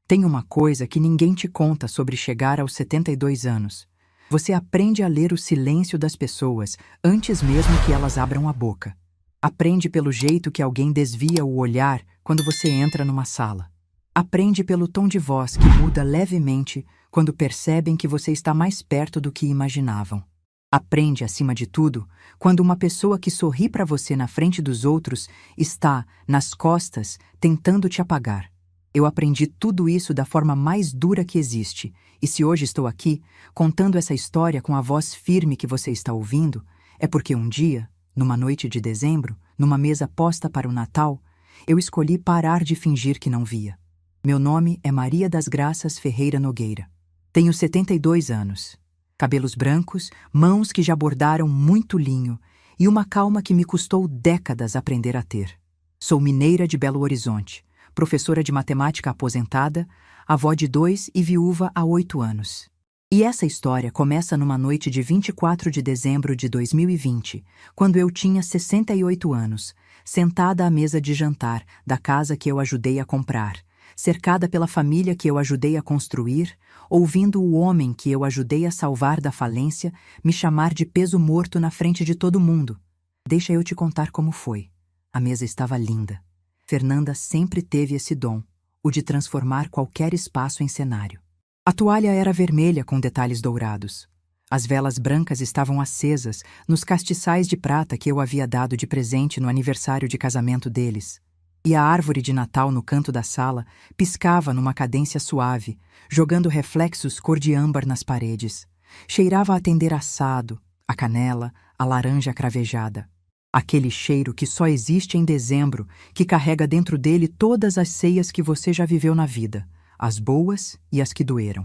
Tem uma coisa que ninguém te conta sobre chegar aos 72 anos. Você aprende a ler o silêncio das pessoas antes mesmo que elas abram a boca. Aprende pelo jeito que alguém desvia o olhar quando você entra numa sala. Aprende pelo tom de voz que muda levemente quando percebem que você está mais perto do que imaginavam. Aprende, acima de tudo, quando uma pessoa que sorri para você na frente dos outros está, nas costas, tentando te apagar. Eu aprendi tudo isso da forma mais dura que existe, e se hoje estou aqui, contando essa história com a voz firme que você está ouvindo, é porque um dia, numa noite de dezembro, numa mesa posta para o Natal, eu escolhi parar de fingir que não via. Meu nome é Maria das Graças Ferreira Nogueira. Tenho 72 anos. Cabelos brancos, mãos que já bordaram muito linho e uma calma que me custou décadas aprender a ter. Sou mineira de Belo Horizonte, professora de matemática aposentada, avó de 2 e viúva há 8 anos. E essa história começa numa noite de 24 de dezembro de 2020, quando eu tinha 68 anos, sentada à mesa de jantar da casa que eu ajudei a comprar, cercada pela família que eu ajudei a construir, ouvindo o homem que eu ajudei a salvar da falência me chamar de peso morto na frente de todo mundo. Deixa eu te contar como foi. A mesa estava linda. Fernanda sempre teve esse dom, o de transformar qualquer espaço em cenário. A toalha era vermelha com detalhes dourados. As velas brancas estavam acesas nos castiçais de prata que eu havia dado de presente no aniversário de casamento deles. E a árvore de Natal no canto da sala piscava numa cadência suave, jogando reflexos cor de âmbar nas paredes. Cheirava a atender assado, a canela, a laranja cravejada. Aquele cheiro que só existe em dezembro, que carrega dentro dele todas as ceias que você já viveu na vida, as boas e as que doeram.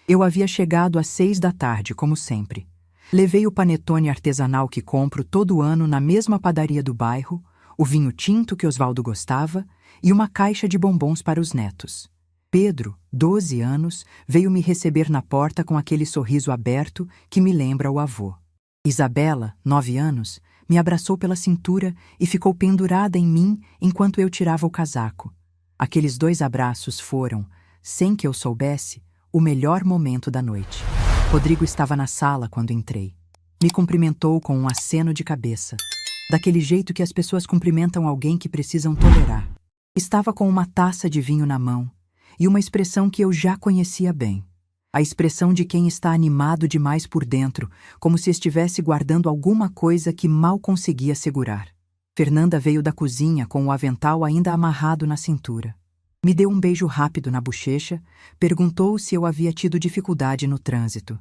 Eu havia chegado às 6 da tarde, como sempre. Levei o panetone artesanal que compro todo ano na mesma padaria do bairro, o vinho tinto que Osvaldo gostava e uma caixa de bombons para os netos. Pedro, 12 anos, veio me receber na porta com aquele sorriso aberto que me lembra o avô. Isabela, 9 anos, me abraçou pela cintura e ficou pendurada em mim enquanto eu tirava o casaco. Aqueles 2 abraços foram, sem que eu soubesse, o melhor momento da noite. Rodrigo estava na sala quando entrei. Me cumprimentou com um aceno de cabeça, daquele jeito que as pessoas cumprimentam alguém que precisam tolerar. Estava com uma taça de vinho na mão e uma expressão que eu já conhecia bem. A expressão de quem está animado demais por dentro, como se estivesse guardando alguma coisa que mal conseguia segurar. Fernanda veio da cozinha com o avental ainda amarrado na cintura. Me deu um beijo rápido na bochecha, perguntou se eu havia tido dificuldade no trânsito.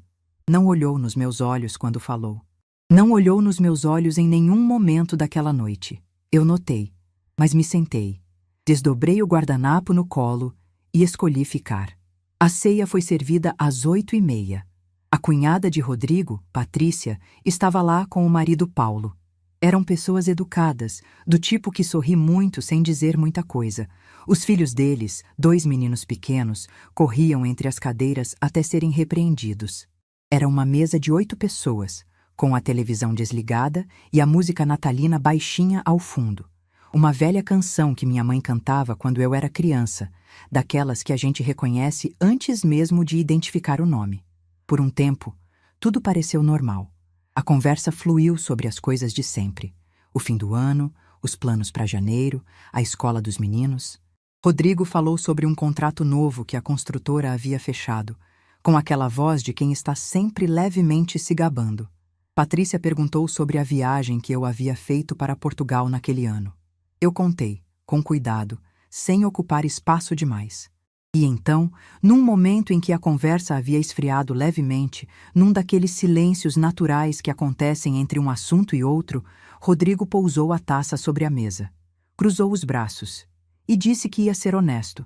Não olhou nos meus olhos quando falou. Não olhou nos meus olhos em nenhum momento daquela noite. Eu notei, mas me sentei. Desdobrei o guardanapo no colo e escolhi ficar. A ceia foi servida às 8h30. A cunhada de Rodrigo, Patrícia, estava lá com o marido Paulo. Eram pessoas educadas, do tipo que sorri muito sem dizer muita coisa. Os filhos deles, 2 meninos pequenos, corriam entre as cadeiras até serem repreendidos. Era uma mesa de 8 pessoas, com a televisão desligada e a música natalina baixinha ao fundo. Uma velha canção que minha mãe cantava quando eu era criança, daquelas que a gente reconhece antes mesmo de identificar o nome. Por um tempo, tudo pareceu normal. A conversa fluiu sobre as coisas de sempre. O fim do ano, os planos para janeiro, a escola dos meninos. Rodrigo falou sobre um contrato novo que a construtora havia fechado, com aquela voz de quem está sempre levemente se gabando. Patrícia perguntou sobre a viagem que eu havia feito para Portugal naquele ano. Eu contei, com cuidado, sem ocupar espaço demais. E então, num momento em que a conversa havia esfriado levemente, num daqueles silêncios naturais que acontecem entre um assunto e outro, Rodrigo pousou a taça sobre a mesa, cruzou os braços e disse que ia ser honesto.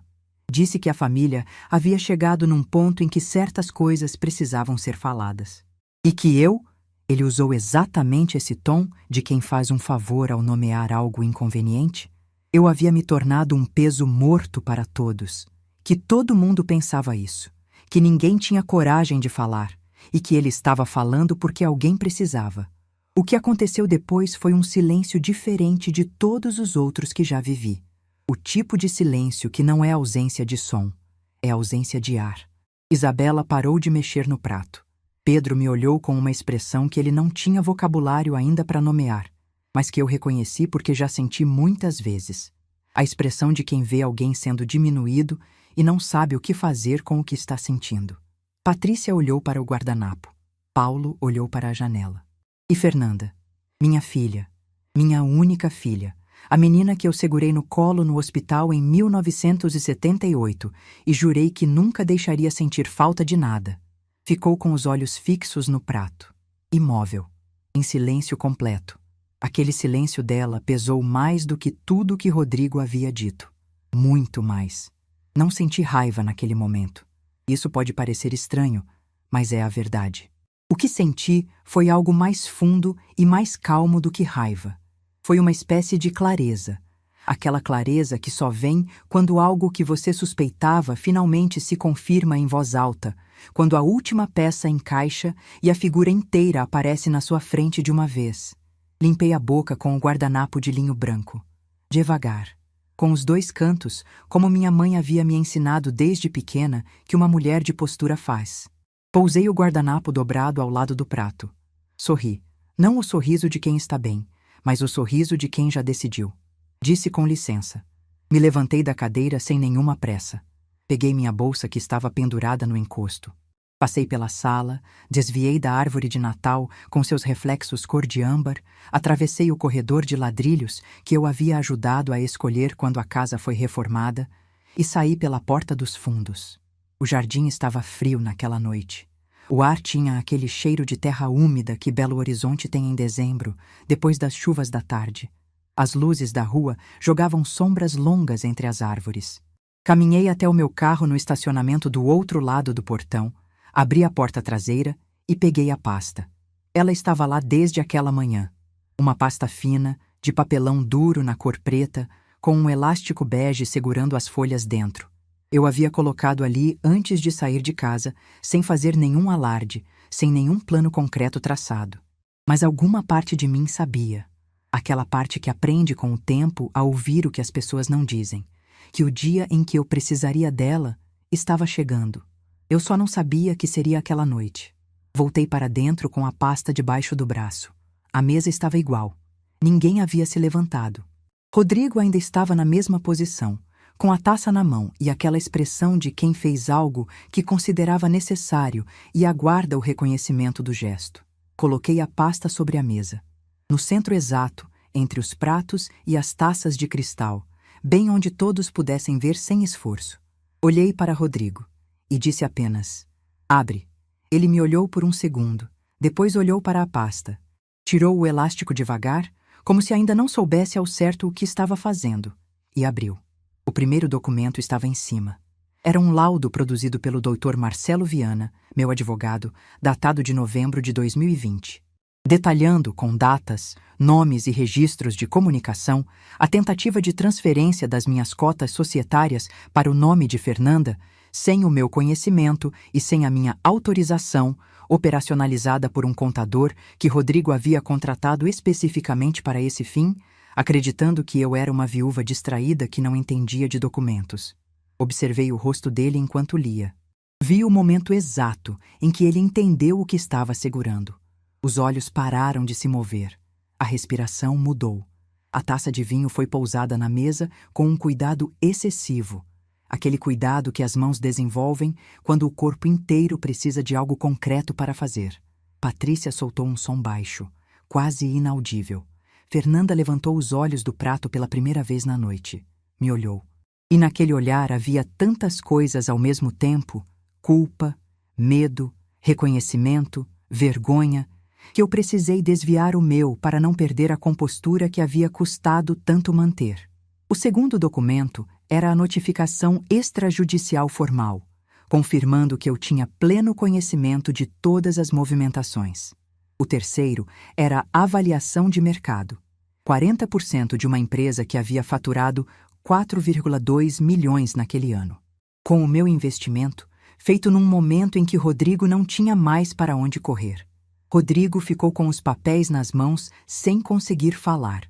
Disse que a família havia chegado num ponto em que certas coisas precisavam ser faladas. E que ele usou exatamente esse tom de quem faz um favor ao nomear algo inconveniente. Eu havia me tornado um peso morto para todos. Que todo mundo pensava isso. Que ninguém tinha coragem de falar. E que ele estava falando porque alguém precisava. O que aconteceu depois foi um silêncio diferente de todos os outros que já vivi. O tipo de silêncio que não é ausência de som. é ausência de ar. Isabela parou de mexer no prato. Pedro me olhou com uma expressão que ele não tinha vocabulário ainda para nomear, mas que eu reconheci porque já senti muitas vezes. A expressão de quem vê alguém sendo diminuído e não sabe o que fazer com o que está sentindo. Patrícia olhou para o guardanapo. Paulo olhou para a janela. E Fernanda, minha filha, minha única filha, a menina que eu segurei no colo no hospital em 1978 e jurei que nunca deixaria sentir falta de nada, ficou com os olhos fixos no prato, imóvel, em silêncio completo. Aquele silêncio dela pesou mais do que tudo que Rodrigo havia dito. Muito mais. Não senti raiva naquele momento. Isso pode parecer estranho, mas é a verdade. O que senti foi algo mais fundo e mais calmo do que raiva. Foi uma espécie de clareza. Aquela clareza que só vem quando algo que você suspeitava finalmente se confirma em voz alta, quando a última peça encaixa e a figura inteira aparece na sua frente de uma vez. Limpei a boca com o guardanapo de linho branco. Devagar, com os dois cantos, como minha mãe havia me ensinado desde pequena que uma mulher de postura faz. Pousei o guardanapo dobrado ao lado do prato. Sorri, não o sorriso de quem está bem, mas o sorriso de quem já decidiu. Disse com licença. Me levantei da cadeira sem nenhuma pressa. Peguei minha bolsa que estava pendurada no encosto. Passei pela sala, desviei da árvore de Natal com seus reflexos cor de âmbar, atravessei o corredor de ladrilhos que eu havia ajudado a escolher quando a casa foi reformada e saí pela porta dos fundos. O jardim estava frio naquela noite. O ar tinha aquele cheiro de terra úmida que Belo Horizonte tem em dezembro, depois das chuvas da tarde. As luzes da rua jogavam sombras longas entre as árvores. Caminhei até o meu carro no estacionamento do outro lado do portão, abri a porta traseira e peguei a pasta. Ela estava lá desde aquela manhã. Uma pasta fina, de papelão duro na cor preta, com um elástico bege segurando as folhas dentro. Eu havia colocado ali antes de sair de casa, sem fazer nenhum alarde, sem nenhum plano concreto traçado. Mas alguma parte de mim sabia. Aquela parte que aprende com o tempo a ouvir o que as pessoas não dizem. Que o dia em que eu precisaria dela estava chegando. Eu só não sabia que seria aquela noite. Voltei para dentro com a pasta debaixo do braço. A mesa estava igual. Ninguém havia se levantado. Rodrigo ainda estava na mesma posição, com a taça na mão e aquela expressão de quem fez algo que considerava necessário e aguarda o reconhecimento do gesto. Coloquei a pasta sobre a mesa. No centro exato, entre os pratos e as taças de cristal, bem onde todos pudessem ver sem esforço. Olhei para Rodrigo e disse apenas, "Abre." Ele me olhou por um segundo, depois olhou para a pasta. Tirou o elástico devagar, como se ainda não soubesse ao certo o que estava fazendo, e abriu. O primeiro documento estava em cima. Era um laudo produzido pelo Dr. Marcelo Viana, meu advogado, datado de novembro de 2020. Detalhando, com datas, nomes e registros de comunicação, a tentativa de transferência das minhas cotas societárias para o nome de Fernanda, sem o meu conhecimento e sem a minha autorização, operacionalizada por um contador que Rodrigo havia contratado especificamente para esse fim, acreditando que eu era uma viúva distraída que não entendia de documentos. Observei o rosto dele enquanto lia. Vi o momento exato em que ele entendeu o que estava segurando. Os olhos pararam de se mover. A respiração mudou. A taça de vinho foi pousada na mesa com um cuidado excessivo. Aquele cuidado que as mãos desenvolvem quando o corpo inteiro precisa de algo concreto para fazer. Patrícia soltou um som baixo, quase inaudível. Fernanda levantou os olhos do prato pela primeira vez na noite. Me olhou. E naquele olhar havia tantas coisas ao mesmo tempo, culpa, medo, reconhecimento, vergonha, que eu precisei desviar o meu para não perder a compostura que havia custado tanto manter. O segundo documento era a notificação extrajudicial formal, confirmando que eu tinha pleno conhecimento de todas as movimentações. O terceiro era a avaliação de mercado. 40% de uma empresa que havia faturado 4,2 milhões naquele ano. Com o meu investimento, feito num momento em que Rodrigo não tinha mais para onde correr. Rodrigo ficou com os papéis nas mãos sem conseguir falar.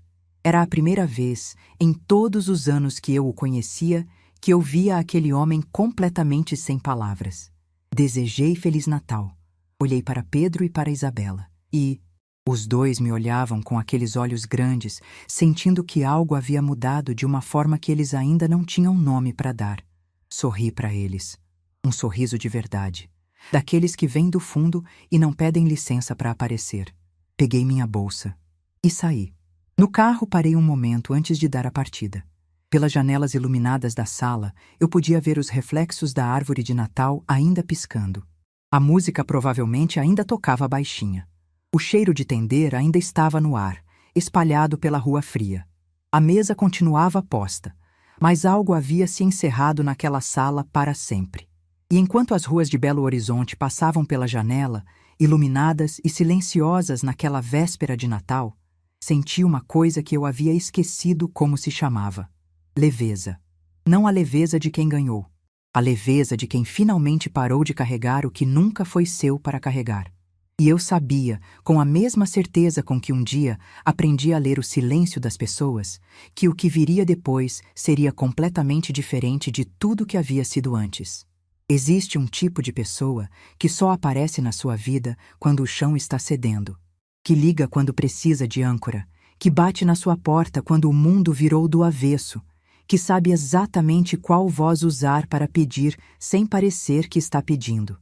Era a primeira vez, em todos os anos que eu o conhecia, que eu via aquele homem completamente sem palavras. Desejei Feliz Natal. Olhei para Pedro e para Isabela, e os dois me olhavam com aqueles olhos grandes, sentindo que algo havia mudado de uma forma que eles ainda não tinham nome para dar. Sorri para eles. Um sorriso de verdade. Daqueles que vêm do fundo e não pedem licença para aparecer. Peguei minha bolsa e saí. No carro parei um momento antes de dar a partida. Pelas janelas iluminadas da sala, eu podia ver os reflexos da árvore de Natal ainda piscando. A música provavelmente ainda tocava baixinha. O cheiro de tender ainda estava no ar, espalhado pela rua fria. A mesa continuava posta, mas algo havia se encerrado naquela sala para sempre. E enquanto as ruas de Belo Horizonte passavam pela janela, iluminadas e silenciosas naquela véspera de Natal, senti uma coisa que eu havia esquecido como se chamava: leveza. Não a leveza de quem ganhou. A leveza de quem finalmente parou de carregar o que nunca foi seu para carregar. E eu sabia, com a mesma certeza com que um dia aprendi a ler o silêncio das pessoas, que o que viria depois seria completamente diferente de tudo que havia sido antes. Existe um tipo de pessoa que só aparece na sua vida quando o chão está cedendo, que liga quando precisa de âncora, que bate na sua porta quando o mundo virou do avesso, que sabe exatamente qual voz usar para pedir sem parecer que está pedindo.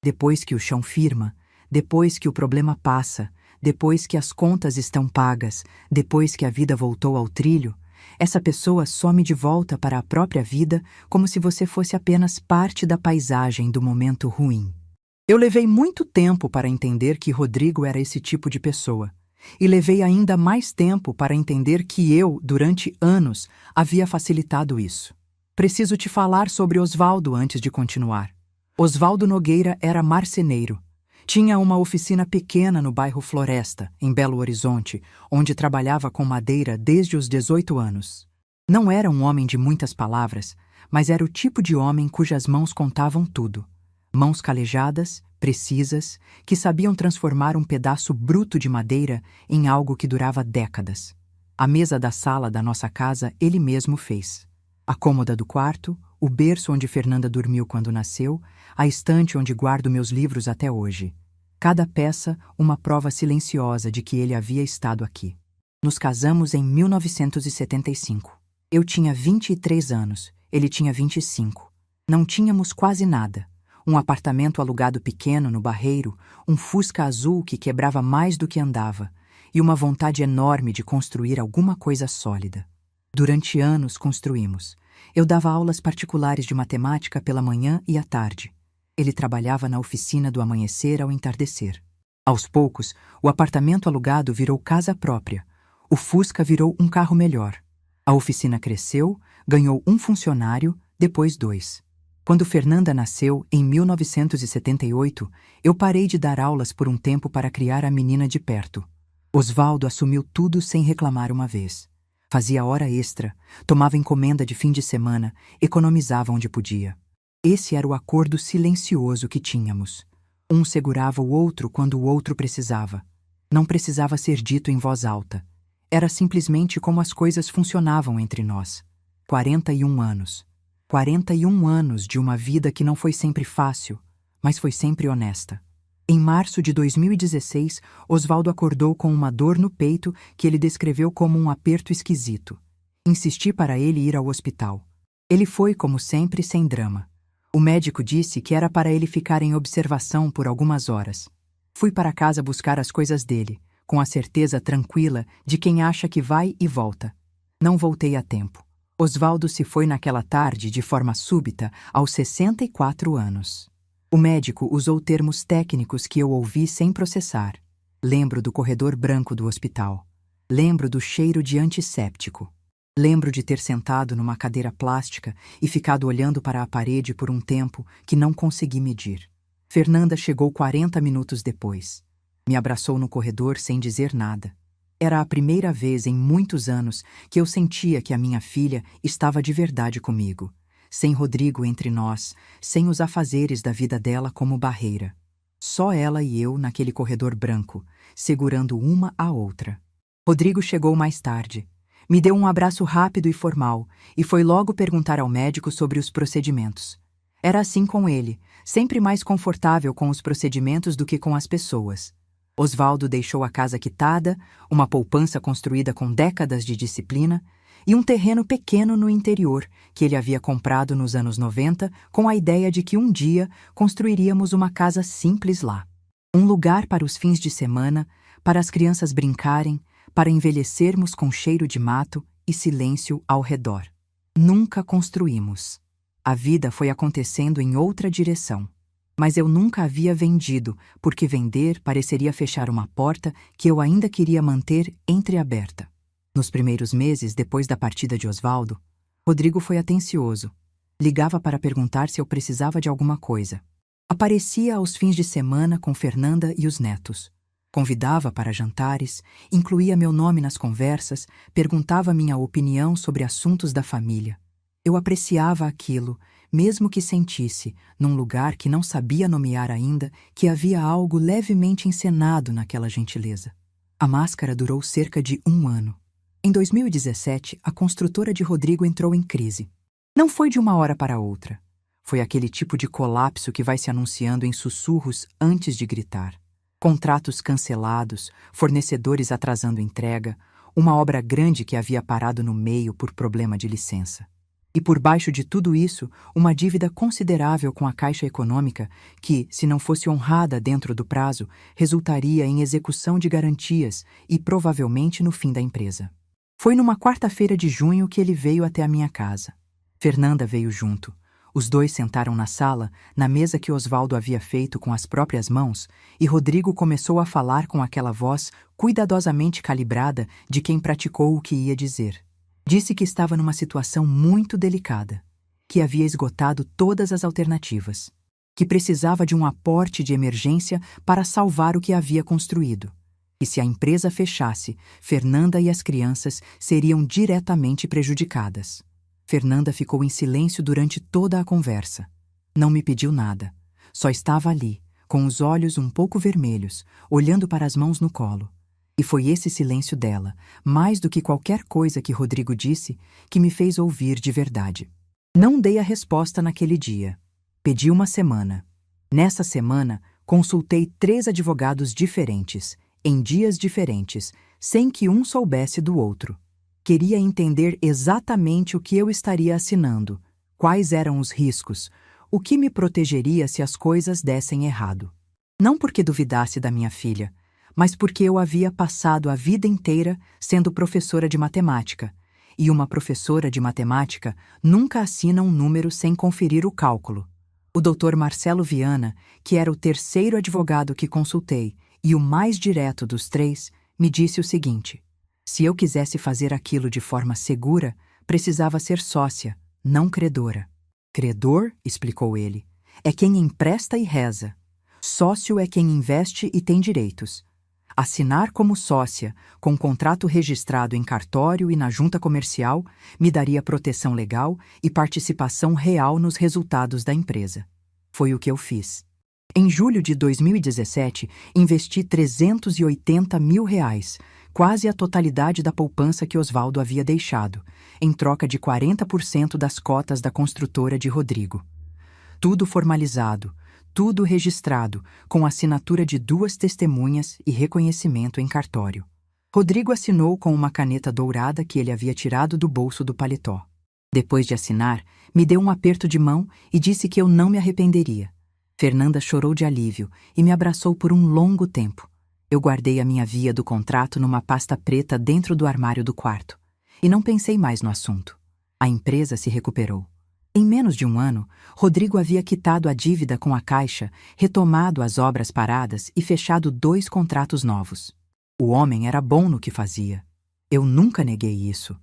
Depois que o chão firma, depois que o problema passa, depois que as contas estão pagas, depois que a vida voltou ao trilho, essa pessoa some de volta para a própria vida como se você fosse apenas parte da paisagem do momento ruim. Eu levei muito tempo para entender que Rodrigo era esse tipo de pessoa. E levei ainda mais tempo para entender que eu, durante anos, havia facilitado isso. Preciso te falar sobre Osvaldo antes de continuar. Osvaldo Nogueira era marceneiro. Tinha uma oficina pequena no bairro Floresta, em Belo Horizonte, onde trabalhava com madeira desde os 18 anos. Não era um homem de muitas palavras, mas era o tipo de homem cujas mãos contavam tudo. Mãos calejadas, precisas, que sabiam transformar um pedaço bruto de madeira em algo que durava décadas. A mesa da sala da nossa casa ele mesmo fez. A cômoda do quarto, o berço onde Fernanda dormiu quando nasceu, a estante onde guardo meus livros até hoje. Cada peça, uma prova silenciosa de que ele havia estado aqui. Nos casamos em 1975. Eu tinha 23 anos, ele tinha 25. Não tínhamos quase nada. Um apartamento alugado pequeno no Barreiro, um Fusca azul que quebrava mais do que andava, e uma vontade enorme de construir alguma coisa sólida. Durante anos construímos. Eu dava aulas particulares de matemática pela manhã e à tarde. Ele trabalhava na oficina do amanhecer ao entardecer. Aos poucos, o apartamento alugado virou casa própria. O Fusca virou um carro melhor. A oficina cresceu, ganhou um funcionário, depois 2. Quando Fernanda nasceu, em 1978, eu parei de dar aulas por um tempo para criar a menina de perto. Osvaldo assumiu tudo sem reclamar uma vez. Fazia hora extra, tomava encomenda de fim de semana, economizava onde podia. Esse era o acordo silencioso que tínhamos. Um segurava o outro quando o outro precisava. Não precisava ser dito em voz alta. Era simplesmente como as coisas funcionavam entre nós. 41 anos. 41 anos de uma vida que não foi sempre fácil, mas foi sempre honesta. Em março de 2016, Osvaldo acordou com uma dor no peito que ele descreveu como um aperto esquisito. Insisti para ele ir ao hospital. Ele foi, como sempre, sem drama. O médico disse que era para ele ficar em observação por algumas horas. Fui para casa buscar as coisas dele, com a certeza tranquila de quem acha que vai e volta. Não voltei a tempo. Osvaldo se foi naquela tarde de forma súbita aos 64 anos. O médico usou termos técnicos que eu ouvi sem processar. Lembro do corredor branco do hospital. Lembro do cheiro de antisséptico. Lembro de ter sentado numa cadeira plástica e ficado olhando para a parede por um tempo que não consegui medir. Fernanda chegou 40 minutos depois. Me abraçou no corredor sem dizer nada. Era a primeira vez em muitos anos que eu sentia que a minha filha estava de verdade comigo, sem Rodrigo entre nós, sem os afazeres da vida dela como barreira. Só ela e eu naquele corredor branco, segurando uma a outra. Rodrigo chegou mais tarde. Me deu um abraço rápido e formal e foi logo perguntar ao médico sobre os procedimentos. Era assim com ele, sempre mais confortável com os procedimentos do que com as pessoas. Osvaldo deixou a casa quitada, uma poupança construída com décadas de disciplina e um terreno pequeno no interior que ele havia comprado nos anos 90 com a ideia de que um dia construiríamos uma casa simples lá. Um lugar para os fins de semana, para as crianças brincarem, para envelhecermos com cheiro de mato e silêncio ao redor. Nunca construímos. A vida foi acontecendo em outra direção. Mas eu nunca havia vendido, porque vender pareceria fechar uma porta que eu ainda queria manter entreaberta. Nos primeiros meses, depois da partida de Osvaldo, Rodrigo foi atencioso. Ligava para perguntar se eu precisava de alguma coisa. Aparecia aos fins de semana com Fernanda e os netos. Convidava para jantares, incluía meu nome nas conversas, perguntava minha opinião sobre assuntos da família. Eu apreciava aquilo, mesmo que sentisse, num lugar que não sabia nomear ainda, que havia algo levemente encenado naquela gentileza. A máscara durou cerca de 1 ano. Em 2017, a construtora de Rodrigo entrou em crise. Não foi de uma hora para outra. Foi aquele tipo de colapso que vai se anunciando em sussurros antes de gritar. Contratos cancelados, fornecedores atrasando entrega, uma obra grande que havia parado no meio por problema de licença. E por baixo de tudo isso, uma dívida considerável com a Caixa Econômica que, se não fosse honrada dentro do prazo, resultaria em execução de garantias e provavelmente no fim da empresa. Foi numa quarta-feira de junho que ele veio até a minha casa. Fernanda veio junto. Os dois sentaram na sala, na mesa que Osvaldo havia feito com as próprias mãos, e Rodrigo começou a falar com aquela voz cuidadosamente calibrada de quem praticou o que ia dizer. Disse que estava numa situação muito delicada, que havia esgotado todas as alternativas, que precisava de um aporte de emergência para salvar o que havia construído. E se a empresa fechasse, Fernanda e as crianças seriam diretamente prejudicadas. Fernanda ficou em silêncio durante toda a conversa. Não me pediu nada. Só estava ali, com os olhos um pouco vermelhos, olhando para as mãos no colo. E foi esse silêncio dela, mais do que qualquer coisa que Rodrigo disse, que me fez ouvir de verdade. Não dei a resposta naquele dia. Pedi uma semana. Nessa semana, consultei 3 advogados diferentes, em dias diferentes, sem que um soubesse do outro. Queria entender exatamente o que eu estaria assinando, quais eram os riscos, o que me protegeria se as coisas dessem errado. Não porque duvidasse da minha filha, mas porque eu havia passado a vida inteira sendo professora de matemática, e uma professora de matemática nunca assina um número sem conferir o cálculo. O Dr. Marcelo Viana, que era o 3º advogado que consultei e o mais direto dos 3, me disse o seguinte: se eu quisesse fazer aquilo de forma segura, precisava ser sócia, não credora. Credor, explicou ele, é quem empresta e reza. Sócio é quem investe e tem direitos. Assinar como sócia, com contrato registrado em cartório e na junta comercial, me daria proteção legal e participação real nos resultados da empresa. Foi o que eu fiz. Em julho de 2017, investi R$380 mil, quase a totalidade da poupança que Osvaldo havia deixado, em troca de 40% das cotas da construtora de Rodrigo. Tudo formalizado, tudo registrado, com assinatura de 2 testemunhas e reconhecimento em cartório. Rodrigo assinou com uma caneta dourada que ele havia tirado do bolso do paletó. Depois de assinar, me deu um aperto de mão e disse que eu não me arrependeria. Fernanda chorou de alívio e me abraçou por um longo tempo. Eu guardei a minha via do contrato numa pasta preta dentro do armário do quarto e não pensei mais no assunto. A empresa se recuperou. Em menos de 1 ano, Rodrigo havia quitado a dívida com a Caixa, retomado as obras paradas e fechado 2 contratos novos. O homem era bom no que fazia. Eu nunca neguei isso.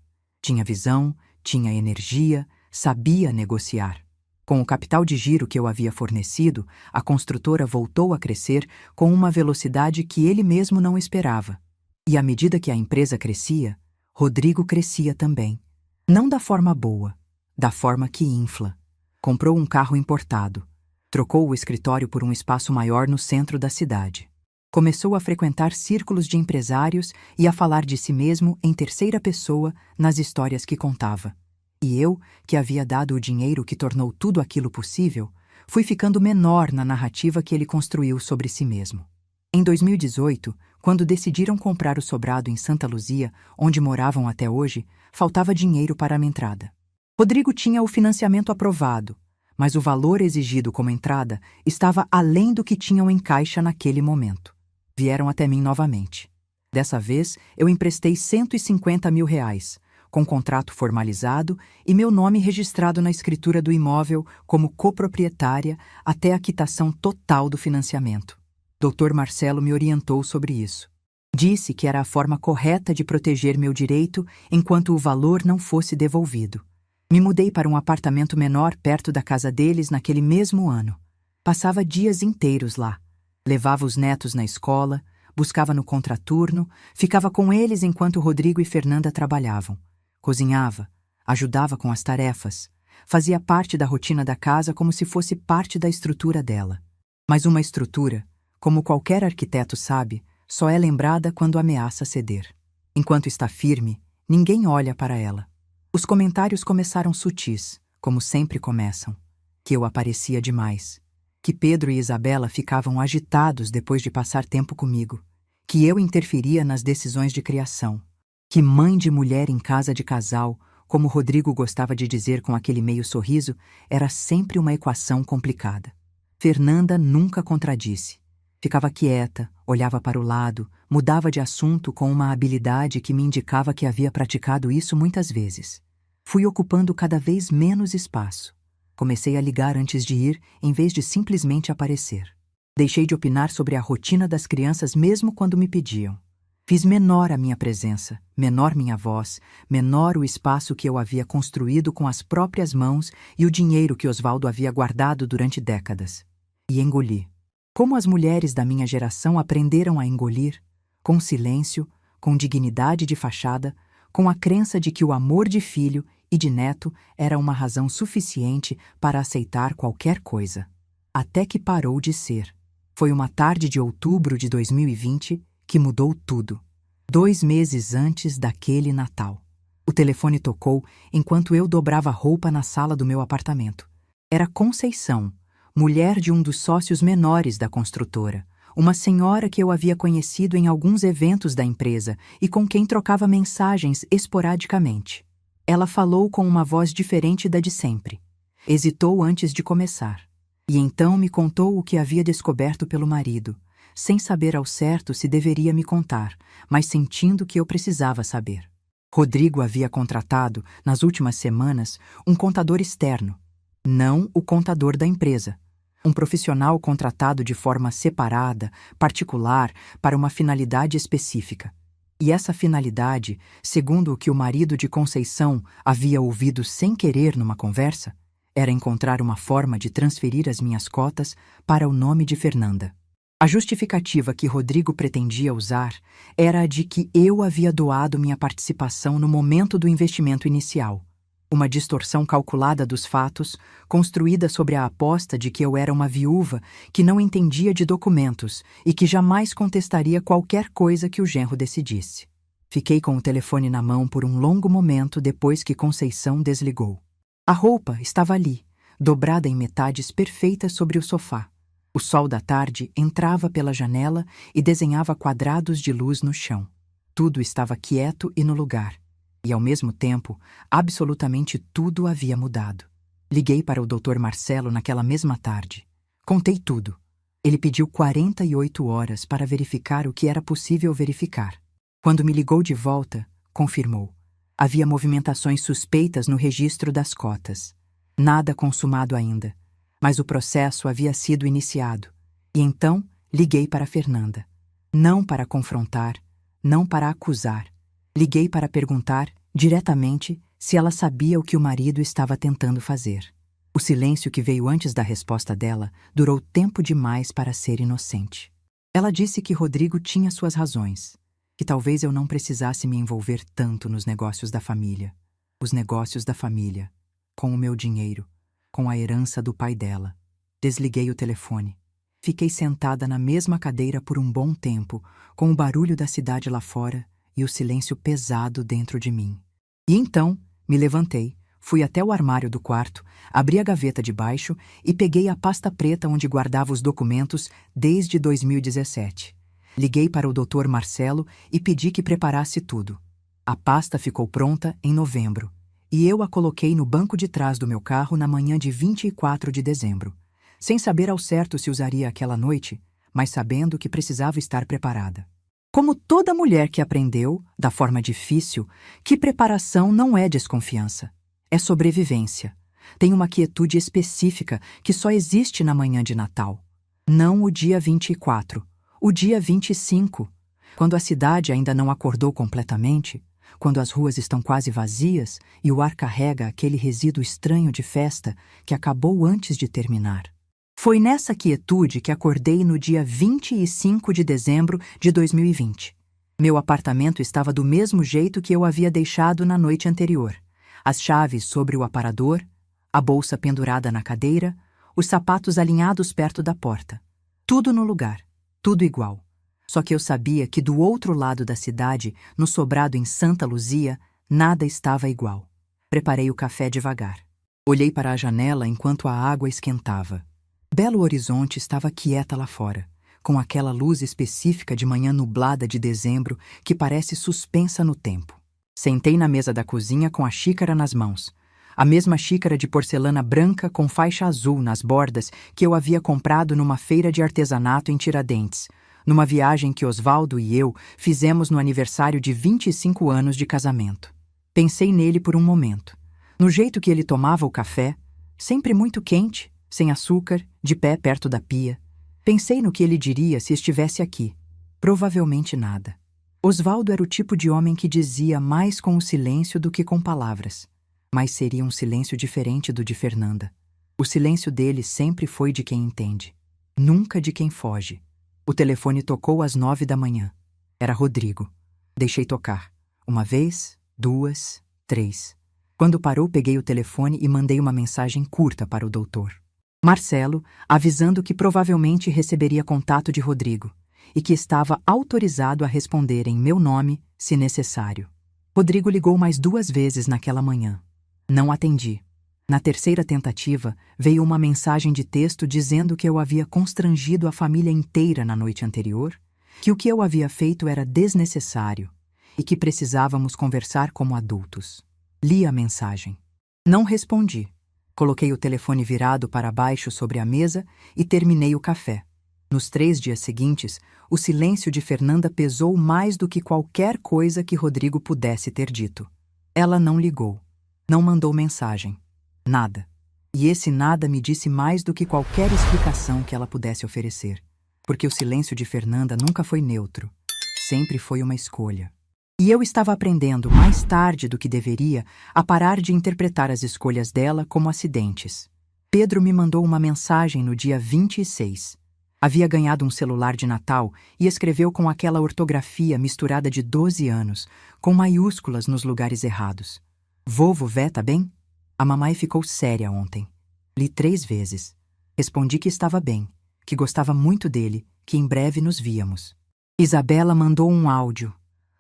Tinha visão, tinha energia, sabia negociar. Com o capital de giro que eu havia fornecido, a construtora voltou a crescer com uma velocidade que ele mesmo não esperava. E à medida que a empresa crescia, Rodrigo crescia também. Não da forma boa, da forma que infla. Comprou um carro importado. Trocou o escritório por um espaço maior no centro da cidade. Começou a frequentar círculos de empresários e a falar de si mesmo em terceira pessoa nas histórias que contava. E eu, que havia dado o dinheiro que tornou tudo aquilo possível, fui ficando menor na narrativa que ele construiu sobre si mesmo. Em 2018, quando decidiram comprar o sobrado em Santa Luzia, onde moravam até hoje, faltava dinheiro para a entrada. Rodrigo tinha o financiamento aprovado, mas o valor exigido como entrada estava além do que tinham em caixa naquele momento. Vieram até mim novamente. Dessa vez, eu emprestei R$ 150 mil, com contrato formalizado e meu nome registrado na escritura do imóvel como coproprietária até a quitação total do financiamento. Dr. Marcelo me orientou sobre isso. Disse que era a forma correta de proteger meu direito enquanto o valor não fosse devolvido. Me mudei para um apartamento menor perto da casa deles naquele mesmo ano. Passava dias inteiros lá. Levava os netos na escola, buscava no contraturno, ficava com eles enquanto Rodrigo e Fernanda trabalhavam. Cozinhava, ajudava com as tarefas, fazia parte da rotina da casa como se fosse parte da estrutura dela. Mas uma estrutura, como qualquer arquiteto sabe, só é lembrada quando ameaça ceder. Enquanto está firme, ninguém olha para ela. Os comentários começaram sutis, como sempre começam. Que eu aparecia demais. Que Pedro e Isabela ficavam agitados depois de passar tempo comigo. Que eu interferia nas decisões de criação. Que mãe de mulher em casa de casal, como Rodrigo gostava de dizer com aquele meio sorriso, era sempre uma equação complicada. Fernanda nunca contradisse. Ficava quieta, olhava para o lado, mudava de assunto com uma habilidade que me indicava que havia praticado isso muitas vezes. Fui ocupando cada vez menos espaço. Comecei a ligar antes de ir, em vez de simplesmente aparecer. Deixei de opinar sobre a rotina das crianças mesmo quando me pediam. Fiz menor a minha presença, menor minha voz, menor o espaço que eu havia construído com as próprias mãos e o dinheiro que Osvaldo havia guardado durante décadas. E engoli. Como as mulheres da minha geração aprenderam a engolir, com silêncio, com dignidade de fachada, com a crença de que o amor de filho e de neto era uma razão suficiente para aceitar qualquer coisa. Até que parou de ser. Foi uma tarde de outubro de 2020 que mudou tudo. 2 meses antes daquele Natal. O telefone tocou enquanto eu dobrava roupa na sala do meu apartamento. Era Conceição, mulher de um dos sócios menores da construtora, uma senhora que eu havia conhecido em alguns eventos da empresa e com quem trocava mensagens esporadicamente. Ela falou com uma voz diferente da de sempre. Hesitou antes de começar. E então me contou o que havia descoberto pelo marido, sem saber ao certo se deveria me contar, mas sentindo que eu precisava saber. Rodrigo havia contratado, nas últimas semanas, um contador externo, não o contador da empresa. Um profissional contratado de forma separada, particular, para uma finalidade específica. E essa finalidade, segundo o que o marido de Conceição havia ouvido sem querer numa conversa, era encontrar uma forma de transferir as minhas cotas para o nome de Fernanda. A justificativa que Rodrigo pretendia usar era a de que eu havia doado minha participação no momento do investimento inicial. Uma distorção calculada dos fatos, construída sobre a aposta de que eu era uma viúva que não entendia de documentos e que jamais contestaria qualquer coisa que o genro decidisse. Fiquei com o telefone na mão por um longo momento depois que Conceição desligou. A roupa estava ali, dobrada em metades perfeitas sobre o sofá. O sol da tarde entrava pela janela e desenhava quadrados de luz no chão. Tudo estava quieto e no lugar. E, ao mesmo tempo, absolutamente tudo havia mudado. Liguei para o Dr. Marcelo naquela mesma tarde. Contei tudo. Ele pediu 48 horas para verificar o que era possível verificar. Quando me ligou de volta, confirmou. Havia movimentações suspeitas no registro das cotas. Nada consumado ainda, mas o processo havia sido iniciado. E então liguei para Fernanda. Não para confrontar, não para acusar. Liguei para perguntar, diretamente, se ela sabia o que o marido estava tentando fazer. O silêncio que veio antes da resposta dela durou tempo demais para ser inocente. Ela disse que Rodrigo tinha suas razões, que talvez eu não precisasse me envolver tanto nos negócios da família. Os negócios da família, com o meu dinheiro, com a herança do pai dela. Desliguei o telefone. Fiquei sentada na mesma cadeira por um bom tempo, com o barulho da cidade lá fora e o silêncio pesado dentro de mim. E então, me levantei, fui até o armário do quarto, abri a gaveta de baixo e peguei a pasta preta onde guardava os documentos desde 2017. Liguei para o Dr. Marcelo e pedi que preparasse tudo. A pasta ficou pronta em novembro, e eu a coloquei no banco de trás do meu carro na manhã de 24 de dezembro, sem saber ao certo se usaria aquela noite, mas sabendo que precisava estar preparada. Como toda mulher que aprendeu, da forma difícil, que preparação não é desconfiança, é sobrevivência. Tem uma quietude específica que só existe na manhã de Natal. Não o dia 24, o dia 25, quando a cidade ainda não acordou completamente, quando as ruas estão quase vazias e o ar carrega aquele resíduo estranho de festa que acabou antes de terminar. Foi nessa quietude que acordei no dia 25 de dezembro de 2020. Meu apartamento estava do mesmo jeito que eu havia deixado na noite anterior. As chaves sobre o aparador, a bolsa pendurada na cadeira, os sapatos alinhados perto da porta. Tudo no lugar, tudo igual. Só que eu sabia que do outro lado da cidade, no sobrado em Santa Luzia, nada estava igual. Preparei o café devagar. Olhei para a janela enquanto a água esquentava. Belo Horizonte estava quieta lá fora, com aquela luz específica de manhã nublada de dezembro que parece suspensa no tempo. Sentei na mesa da cozinha com a xícara nas mãos. A mesma xícara de porcelana branca com faixa azul nas bordas que eu havia comprado numa feira de artesanato em Tiradentes, numa viagem que Osvaldo e eu fizemos no aniversário de 25 anos de casamento. Pensei nele por um momento, no jeito que ele tomava o café, sempre muito quente, sem açúcar, de pé perto da pia. Pensei no que ele diria se estivesse aqui. Provavelmente nada. Osvaldo era o tipo de homem que dizia mais com o silêncio do que com palavras. Mas seria um silêncio diferente do de Fernanda. O silêncio dele sempre foi de quem entende, nunca de quem foge. O telefone tocou às 9 da manhã. Era Rodrigo. Deixei tocar. 1 vez, 2, 3. Quando parou, peguei o telefone e mandei uma mensagem curta para o doutor Marcelo, avisando que provavelmente receberia contato de Rodrigo e que estava autorizado a responder em meu nome, se necessário. Rodrigo ligou mais 2 vezes naquela manhã. Não atendi. Na terceira tentativa, veio uma mensagem de texto dizendo que eu havia constrangido a família inteira na noite anterior, que o que eu havia feito era desnecessário e que precisávamos conversar como adultos. Li a mensagem. Não respondi. Coloquei o telefone virado para baixo sobre a mesa e terminei o café. Nos 3 dias seguintes, o silêncio de Fernanda pesou mais do que qualquer coisa que Rodrigo pudesse ter dito. Ela não ligou. Não mandou mensagem. Nada. E esse nada me disse mais do que qualquer explicação que ela pudesse oferecer. Porque o silêncio de Fernanda nunca foi neutro. Sempre foi uma escolha. E eu estava aprendendo, mais tarde do que deveria, a parar de interpretar as escolhas dela como acidentes. Pedro me mandou uma mensagem no dia 26. Havia ganhado um celular de Natal e escreveu com aquela ortografia misturada de 12 anos, com maiúsculas nos lugares errados. Vovo Vé, tá bem? A mamãe ficou séria ontem. Li 3 vezes. Respondi que estava bem, que gostava muito dele, que em breve nos víamos. Isabela mandou um áudio.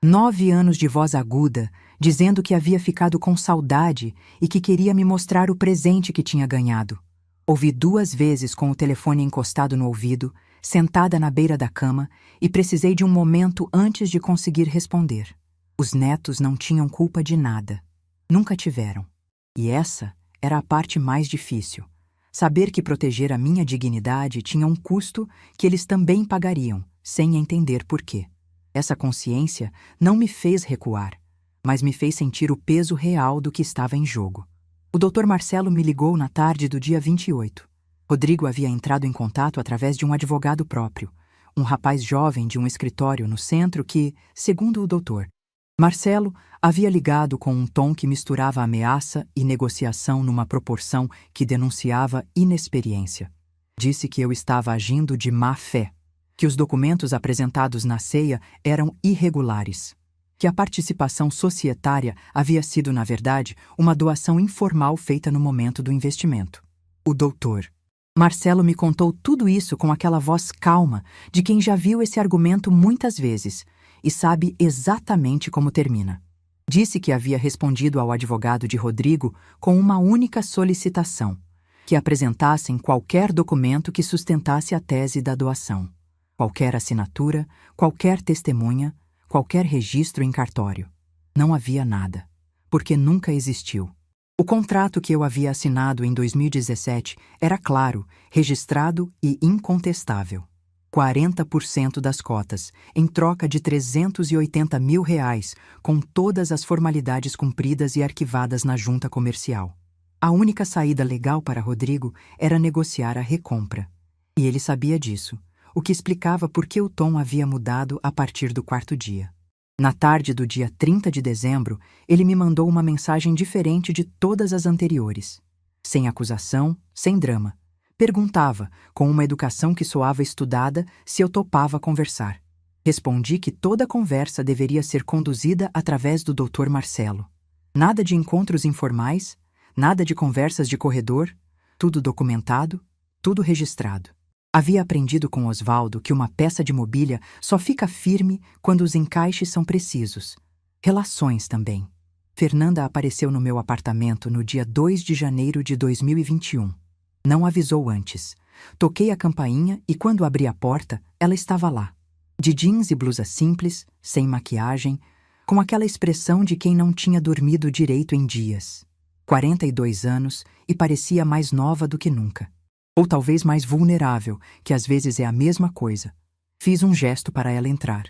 9 anos de voz aguda, dizendo que havia ficado com saudade e que queria me mostrar o presente que tinha ganhado. Ouvi 2 vezes com o telefone encostado no ouvido, sentada na beira da cama, e precisei de um momento antes de conseguir responder. Os netos não tinham culpa de nada. Nunca tiveram. E essa era a parte mais difícil. Saber que proteger a minha dignidade tinha um custo que eles também pagariam, sem entender por quê. Essa consciência não me fez recuar, mas me fez sentir o peso real do que estava em jogo. O Dr. Marcelo me ligou na tarde do dia 28. Rodrigo havia entrado em contato através de um advogado próprio, um rapaz jovem de um escritório no centro que, segundo o doutor Marcelo, havia ligado com um tom que misturava ameaça e negociação numa proporção que denunciava inexperiência. Disse que eu estava agindo de má fé, que os documentos apresentados na ceia eram irregulares, que a participação societária havia sido, na verdade, uma doação informal feita no momento do investimento. O doutor Marcelo me contou tudo isso com aquela voz calma de quem já viu esse argumento muitas vezes e sabe exatamente como termina. Disse que havia respondido ao advogado de Rodrigo com uma única solicitação: que apresentassem qualquer documento que sustentasse a tese da doação. Qualquer assinatura, qualquer testemunha, qualquer registro em cartório. Não havia nada, porque nunca existiu. O contrato que eu havia assinado em 2017 era claro, registrado e incontestável. 40% das cotas, em troca de R$380 mil, com todas as formalidades cumpridas e arquivadas na junta comercial. A única saída legal para Rodrigo era negociar a recompra. E ele sabia disso, o que explicava por que o tom havia mudado a partir do quarto dia. Na tarde do dia 30 de dezembro, ele me mandou uma mensagem diferente de todas as anteriores. Sem acusação, sem drama. Perguntava, com uma educação que soava estudada, se eu topava conversar. Respondi que toda conversa deveria ser conduzida através do Dr. Marcelo. Nada de encontros informais, nada de conversas de corredor, tudo documentado, tudo registrado. Havia aprendido com Osvaldo que uma peça de mobília só fica firme quando os encaixes são precisos. Relações também. Fernanda apareceu no meu apartamento no dia 2 de janeiro de 2021. Não avisou antes. Toquei a campainha e quando abri a porta, ela estava lá. De jeans e blusa simples, sem maquiagem, com aquela expressão de quem não tinha dormido direito em dias. 42 anos e parecia mais nova do que nunca. Ou talvez mais vulnerável, que às vezes é a mesma coisa. Fiz um gesto para ela entrar.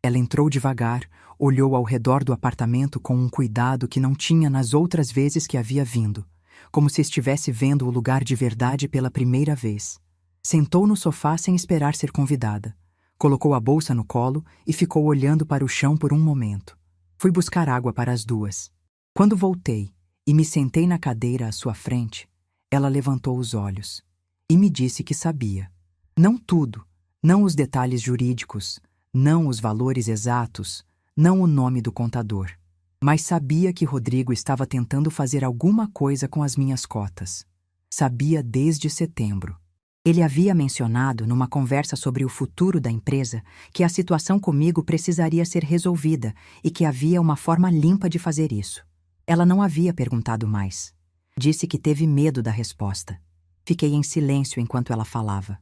Ela entrou devagar, olhou ao redor do apartamento com um cuidado que não tinha nas outras vezes que havia vindo, como se estivesse vendo o lugar de verdade pela primeira vez. Sentou no sofá sem esperar ser convidada. Colocou a bolsa no colo e ficou olhando para o chão por um momento. Fui buscar água para as duas. Quando voltei e me sentei na cadeira à sua frente, ela levantou os olhos. E me disse que sabia. Não tudo, não os detalhes jurídicos, não os valores exatos, não o nome do contador. Mas sabia que Rodrigo estava tentando fazer alguma coisa com as minhas cotas. Sabia desde setembro. Ele havia mencionado, numa conversa sobre o futuro da empresa, que a situação comigo precisaria ser resolvida e que havia uma forma limpa de fazer isso. Ela não havia perguntado mais. Disse que teve medo da resposta. Fiquei em silêncio enquanto ela falava.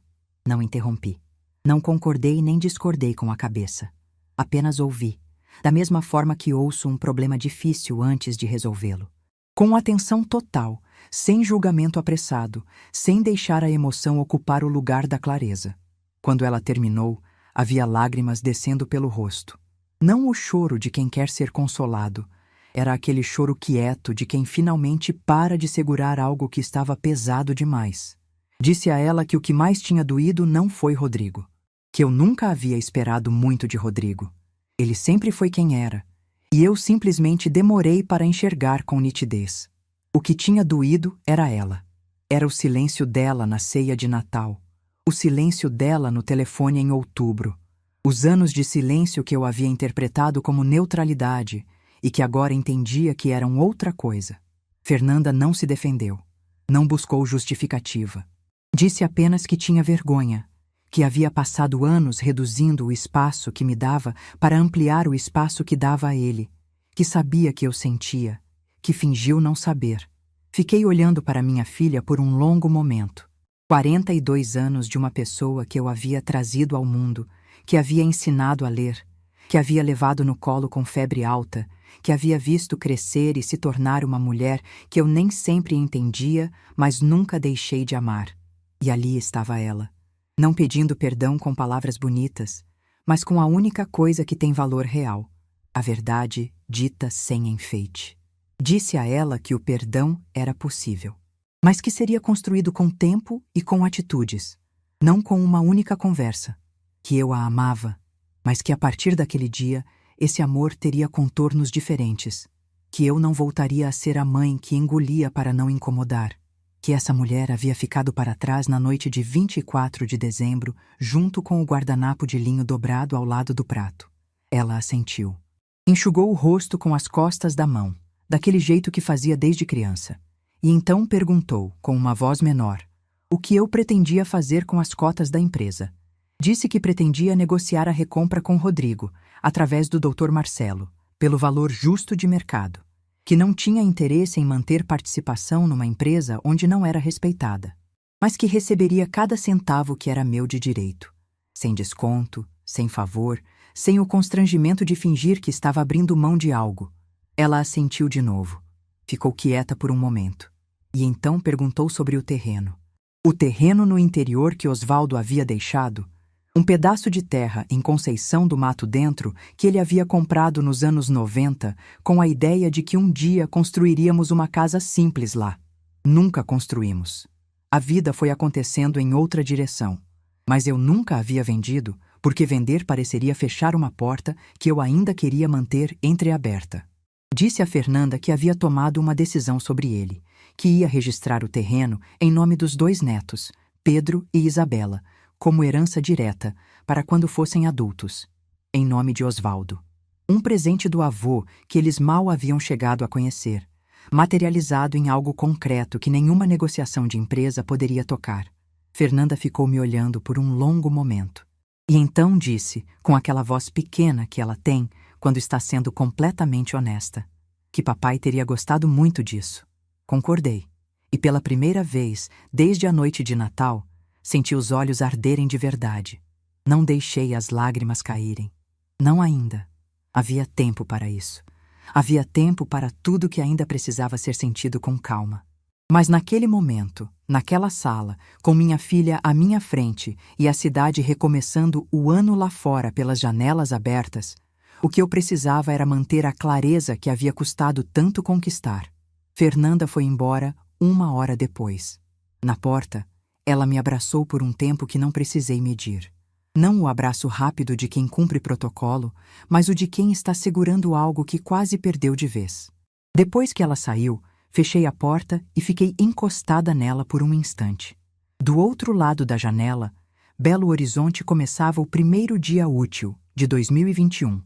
Não interrompi. Não concordei nem discordei com a cabeça. Apenas ouvi, da mesma forma que ouço um problema difícil antes de resolvê-lo. Com atenção total, sem julgamento apressado, sem deixar a emoção ocupar o lugar da clareza. Quando ela terminou, havia lágrimas descendo pelo rosto. Não o choro de quem quer ser consolado. Era aquele choro quieto de quem finalmente para de segurar algo que estava pesado demais. Disse a ela que o que mais tinha doído não foi Rodrigo. Que eu nunca havia esperado muito de Rodrigo. Ele sempre foi quem era. E eu simplesmente demorei para enxergar com nitidez. O que tinha doído era ela. Era o silêncio dela na ceia de Natal. O silêncio dela no telefone em outubro. Os anos de silêncio que eu havia interpretado como neutralidade e que agora entendia que eram outra coisa. Fernanda não se defendeu. Não buscou justificativa. Disse apenas que tinha vergonha, que havia passado anos reduzindo o espaço que me dava para ampliar o espaço que dava a ele, que sabia que eu sentia, que fingiu não saber. Fiquei olhando para minha filha por um longo momento. 42 anos de uma pessoa que eu havia trazido ao mundo, que havia ensinado a ler, que havia levado no colo com febre alta, que havia visto crescer e se tornar uma mulher que eu nem sempre entendia, mas nunca deixei de amar. E ali estava ela, não pedindo perdão com palavras bonitas, mas com a única coisa que tem valor real, a verdade dita sem enfeite. Disse a ela que o perdão era possível, mas que seria construído com tempo e com atitudes, não com uma única conversa, que eu a amava, mas que a partir daquele dia esse amor teria contornos diferentes, que eu não voltaria a ser a mãe que engolia para não incomodar, que essa mulher havia ficado para trás na noite de 24 de dezembro, junto com o guardanapo de linho dobrado ao lado do prato. Ela assentiu. Enxugou o rosto com as costas da mão, daquele jeito que fazia desde criança, e então perguntou, com uma voz menor: O que eu pretendia fazer com as cotas da empresa? Disse que pretendia negociar a recompra com Rodrigo, através do Dr. Marcelo, pelo valor justo de mercado, que não tinha interesse em manter participação numa empresa onde não era respeitada, mas que receberia cada centavo que era meu de direito, sem desconto, sem favor, sem o constrangimento de fingir que estava abrindo mão de algo. Ela assentiu de novo. Ficou quieta por um momento. E então perguntou sobre o terreno. O terreno no interior que Osvaldo havia deixado, um pedaço de terra em Conceição do Mato Dentro que ele havia comprado nos anos 90 com a ideia de que um dia construiríamos uma casa simples lá. Nunca construímos. A vida foi acontecendo em outra direção. Mas eu nunca havia vendido, porque vender pareceria fechar uma porta que eu ainda queria manter entreaberta. Disse a Fernanda que havia tomado uma decisão sobre ele, que ia registrar o terreno em nome dos 2 netos, Pedro e Isabela, como herança direta, para quando fossem adultos, em nome de Osvaldo. Um presente do avô que eles mal haviam chegado a conhecer, materializado em algo concreto que nenhuma negociação de empresa poderia tocar. Fernanda ficou me olhando por um longo momento. E então disse, com aquela voz pequena que ela tem quando está sendo completamente honesta, que papai teria gostado muito disso. Concordei. E pela primeira vez, desde a noite de Natal, senti os olhos arderem de verdade. Não deixei as lágrimas caírem. Não ainda. Havia tempo para isso. Havia tempo para tudo que ainda precisava ser sentido com calma. Mas naquele momento, naquela sala, com minha filha à minha frente e a cidade recomeçando o ano lá fora pelas janelas abertas, o que eu precisava era manter a clareza que havia custado tanto conquistar. Fernanda foi embora 1 hora depois. Na porta, ela me abraçou por um tempo que não precisei medir. Não o abraço rápido de quem cumpre protocolo, mas o de quem está segurando algo que quase perdeu de vez. Depois que ela saiu, fechei a porta e fiquei encostada nela por um instante. Do outro lado da janela, Belo Horizonte começava o primeiro dia útil de 2021.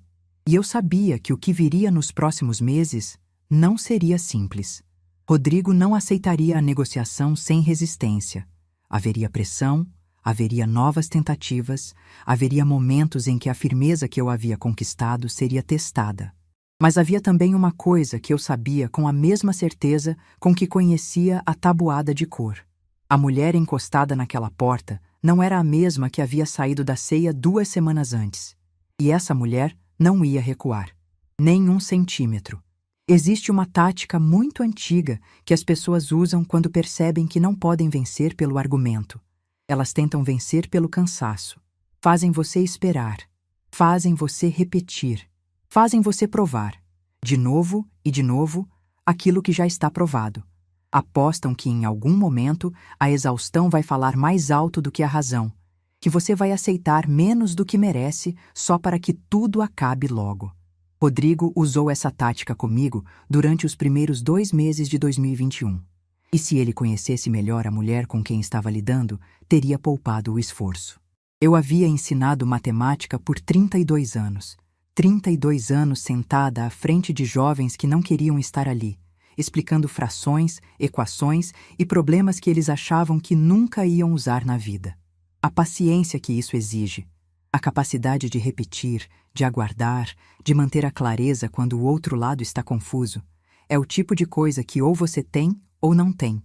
E eu sabia que o que viria nos próximos meses não seria simples. Rodrigo não aceitaria a negociação sem resistência. Haveria pressão, haveria novas tentativas, haveria momentos em que a firmeza que eu havia conquistado seria testada. Mas havia também uma coisa que eu sabia com a mesma certeza com que conhecia a tabuada de cor. A mulher encostada naquela porta não era a mesma que havia saído da ceia 2 semanas antes. E essa mulher não ia recuar. Nem 1 centímetro. Existe uma tática muito antiga que as pessoas usam quando percebem que não podem vencer pelo argumento. Elas tentam vencer pelo cansaço. Fazem você esperar. Fazem você repetir. Fazem você provar, de novo e de novo, aquilo que já está provado. Apostam que em algum momento a exaustão vai falar mais alto do que a razão, que você vai aceitar menos do que merece só para que tudo acabe logo. Rodrigo usou essa tática comigo durante os primeiros 2 meses de 2021. E se ele conhecesse melhor a mulher com quem estava lidando, teria poupado o esforço. Eu havia ensinado matemática por 32 anos. 32 anos sentada à frente de jovens que não queriam estar ali, explicando frações, equações e problemas que eles achavam que nunca iam usar na vida. A paciência que isso exige, a capacidade de repetir, de aguardar, de manter a clareza quando o outro lado está confuso, é o tipo de coisa que ou você tem ou não tem,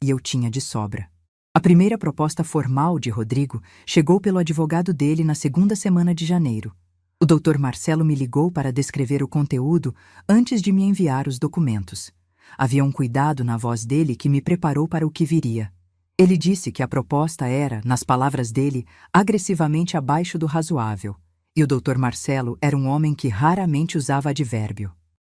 e eu tinha de sobra. A primeira proposta formal de Rodrigo chegou pelo advogado dele na 2ª semana de janeiro. O Dr. Marcelo me ligou para descrever o conteúdo antes de me enviar os documentos. Havia um cuidado na voz dele que me preparou para o que viria. Ele disse que a proposta era, nas palavras dele, agressivamente abaixo do razoável. E o Dr. Marcelo era um homem que raramente usava advérbio.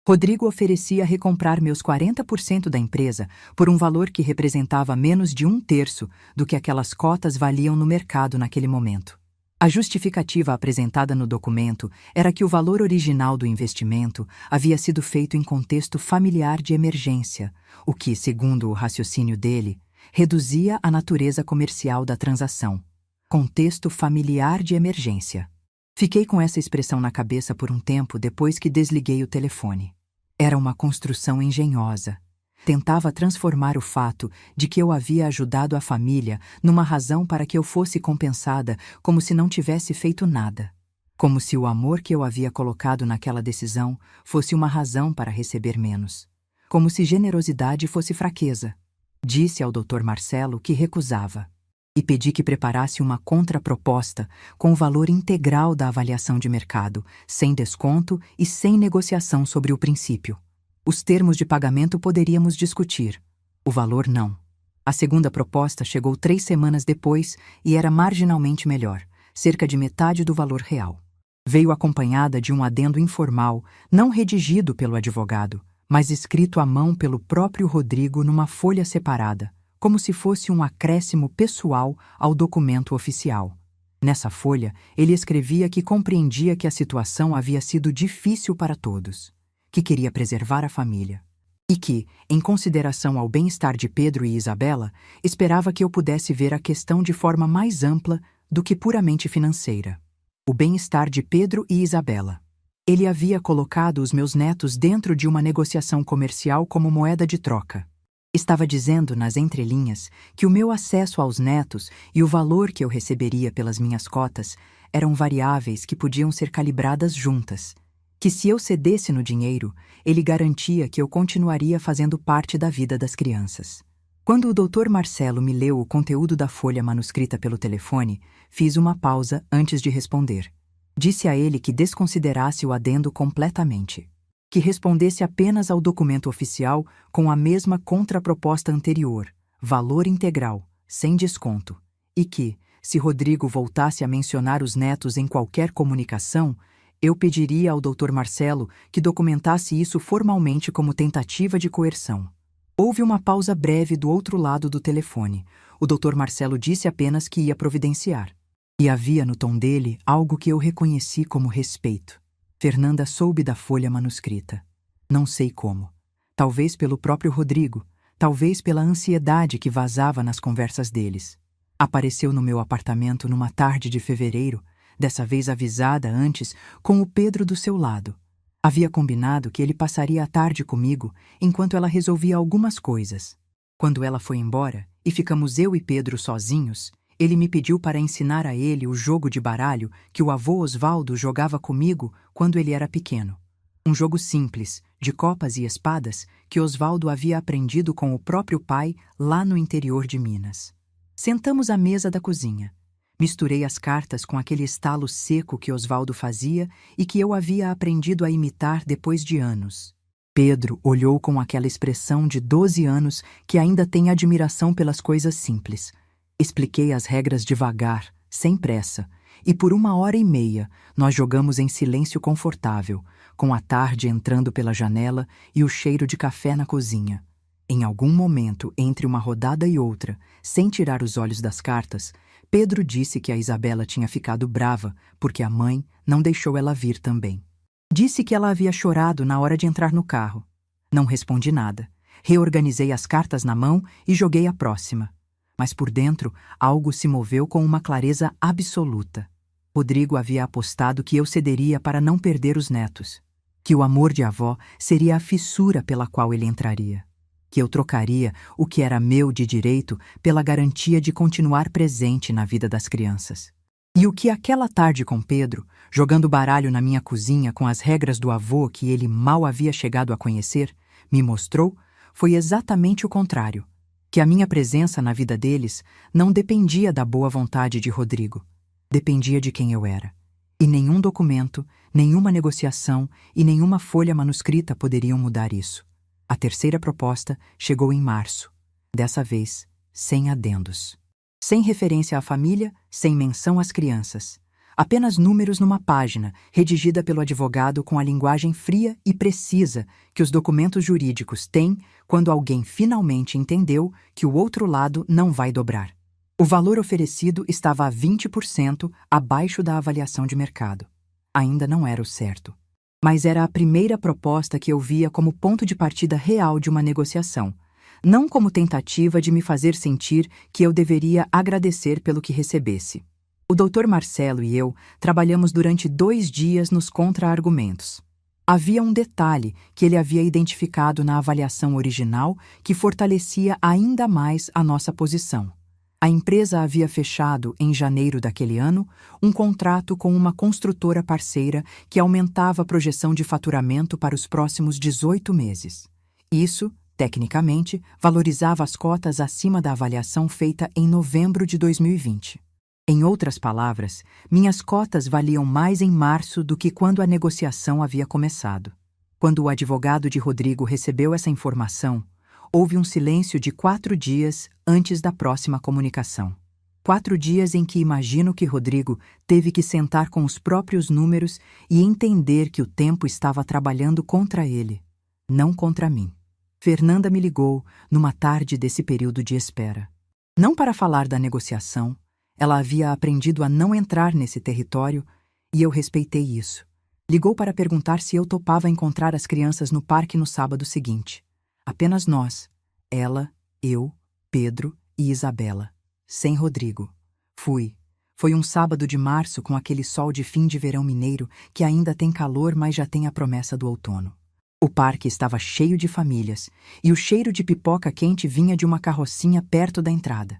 Rodrigo oferecia recomprar meus 40% da empresa por um valor que representava menos de 1/3 do que aquelas cotas valiam no mercado naquele momento. A justificativa apresentada no documento era que o valor original do investimento havia sido feito em contexto familiar de emergência, o que, segundo o raciocínio dele, reduzia a natureza comercial da transação. Contexto familiar de emergência. Fiquei com essa expressão na cabeça por um tempo depois que desliguei o telefone. Era uma construção engenhosa. Tentava transformar o fato de que eu havia ajudado a família numa razão para que eu fosse compensada, como se não tivesse feito nada. Como se o amor que eu havia colocado naquela decisão fosse uma razão para receber menos. Como se generosidade fosse fraqueza. Disse ao Dr. Marcelo que recusava. E pedi que preparasse uma contraproposta com o valor integral da avaliação de mercado, sem desconto e sem negociação sobre o princípio. Os termos de pagamento poderíamos discutir. O valor não. A segunda proposta chegou 3 semanas depois e era marginalmente melhor, cerca de metade do valor real. Veio acompanhada de um adendo informal, não redigido pelo advogado, mas escrito à mão pelo próprio Rodrigo numa folha separada, como se fosse um acréscimo pessoal ao documento oficial. Nessa folha, ele escrevia que compreendia que a situação havia sido difícil para todos, que queria preservar a família, e que, em consideração ao bem-estar de Pedro e Isabela, esperava que eu pudesse ver a questão de forma mais ampla do que puramente financeira. O bem-estar de Pedro e Isabela. Ele havia colocado os meus netos dentro de uma negociação comercial como moeda de troca. Estava dizendo nas entrelinhas que o meu acesso aos netos e o valor que eu receberia pelas minhas cotas eram variáveis que podiam ser calibradas juntas, que se eu cedesse no dinheiro, ele garantia que eu continuaria fazendo parte da vida das crianças. Quando o Dr. Marcelo me leu o conteúdo da folha manuscrita pelo telefone, fiz uma pausa antes de responder. Disse a ele que desconsiderasse o adendo completamente, que respondesse apenas ao documento oficial com a mesma contraproposta anterior, valor integral, sem desconto, e que, se Rodrigo voltasse a mencionar os netos em qualquer comunicação, eu pediria ao Dr. Marcelo que documentasse isso formalmente como tentativa de coerção. Houve uma pausa breve do outro lado do telefone. O Dr. Marcelo disse apenas que ia providenciar. E havia no tom dele algo que eu reconheci como respeito. Fernanda soube da folha manuscrita. Não sei como. Talvez pelo próprio Rodrigo, talvez pela ansiedade que vazava nas conversas deles. Apareceu no meu apartamento numa tarde de fevereiro, dessa vez avisada antes, com o Pedro do seu lado. Havia combinado que ele passaria a tarde comigo enquanto ela resolvia algumas coisas. Quando ela foi embora e ficamos eu e Pedro sozinhos, ele me pediu para ensinar a ele o jogo de baralho que o avô Osvaldo jogava comigo quando ele era pequeno. Um jogo simples, de copas e espadas, que Osvaldo havia aprendido com o próprio pai lá no interior de Minas. Sentamos à mesa da cozinha. Misturei as cartas com aquele estalo seco que Osvaldo fazia e que eu havia aprendido a imitar depois de anos. Pedro olhou com aquela expressão de 12 anos que ainda tem admiração pelas coisas simples. Expliquei as regras devagar, sem pressa, e por 1h30 nós jogamos em silêncio confortável, com a tarde entrando pela janela e o cheiro de café na cozinha. Em algum momento, entre uma rodada e outra, sem tirar os olhos das cartas, Pedro disse que a Isabela tinha ficado brava porque a mãe não deixou ela vir também. Disse que ela havia chorado na hora de entrar no carro. Não respondi nada. Reorganizei as cartas na mão e joguei a próxima. Mas por dentro, algo se moveu com uma clareza absoluta. Rodrigo havia apostado que eu cederia para não perder os netos, que o amor de avó seria a fissura pela qual ele entraria, que eu trocaria o que era meu de direito pela garantia de continuar presente na vida das crianças. E o que aquela tarde com Pedro, jogando baralho na minha cozinha com as regras do avô que ele mal havia chegado a conhecer, me mostrou, foi exatamente o contrário. Que a minha presença na vida deles não dependia da boa vontade de Rodrigo. Dependia de quem eu era. E nenhum documento, nenhuma negociação e nenhuma folha manuscrita poderiam mudar isso. A terceira proposta chegou em março. Dessa vez, sem adendos. Sem referência à família, sem menção às crianças. Apenas números numa página, redigida pelo advogado com a linguagem fria e precisa que os documentos jurídicos têm quando alguém finalmente entendeu que o outro lado não vai dobrar. O valor oferecido estava a 20% abaixo da avaliação de mercado. Ainda não era o certo. Mas era a primeira proposta que eu via como ponto de partida real de uma negociação, não como tentativa de me fazer sentir que eu deveria agradecer pelo que recebesse. O Dr. Marcelo e eu trabalhamos durante 2 dias nos contra-argumentos. Havia um detalhe que ele havia identificado na avaliação original que fortalecia ainda mais a nossa posição. A empresa havia fechado, em janeiro daquele ano, um contrato com uma construtora parceira que aumentava a projeção de faturamento para os próximos 18 meses. Isso, tecnicamente, valorizava as cotas acima da avaliação feita em novembro de 2020. Em outras palavras, minhas cotas valiam mais em março do que quando a negociação havia começado. Quando o advogado de Rodrigo recebeu essa informação, houve um silêncio de 4 dias antes da próxima comunicação. 4 dias em que imagino que Rodrigo teve que sentar com os próprios números e entender que o tempo estava trabalhando contra ele, não contra mim. Fernanda me ligou numa tarde desse período de espera. Não para falar da negociação. Ela havia aprendido a não entrar nesse território e eu respeitei isso. Ligou para perguntar se eu topava encontrar as crianças no parque no sábado seguinte. Apenas nós, ela, eu, Pedro e Isabela. Sem Rodrigo. Fui. Foi um sábado de março com aquele sol de fim de verão mineiro que ainda tem calor, mas já tem a promessa do outono. O parque estava cheio de famílias e o cheiro de pipoca quente vinha de uma carrocinha perto da entrada.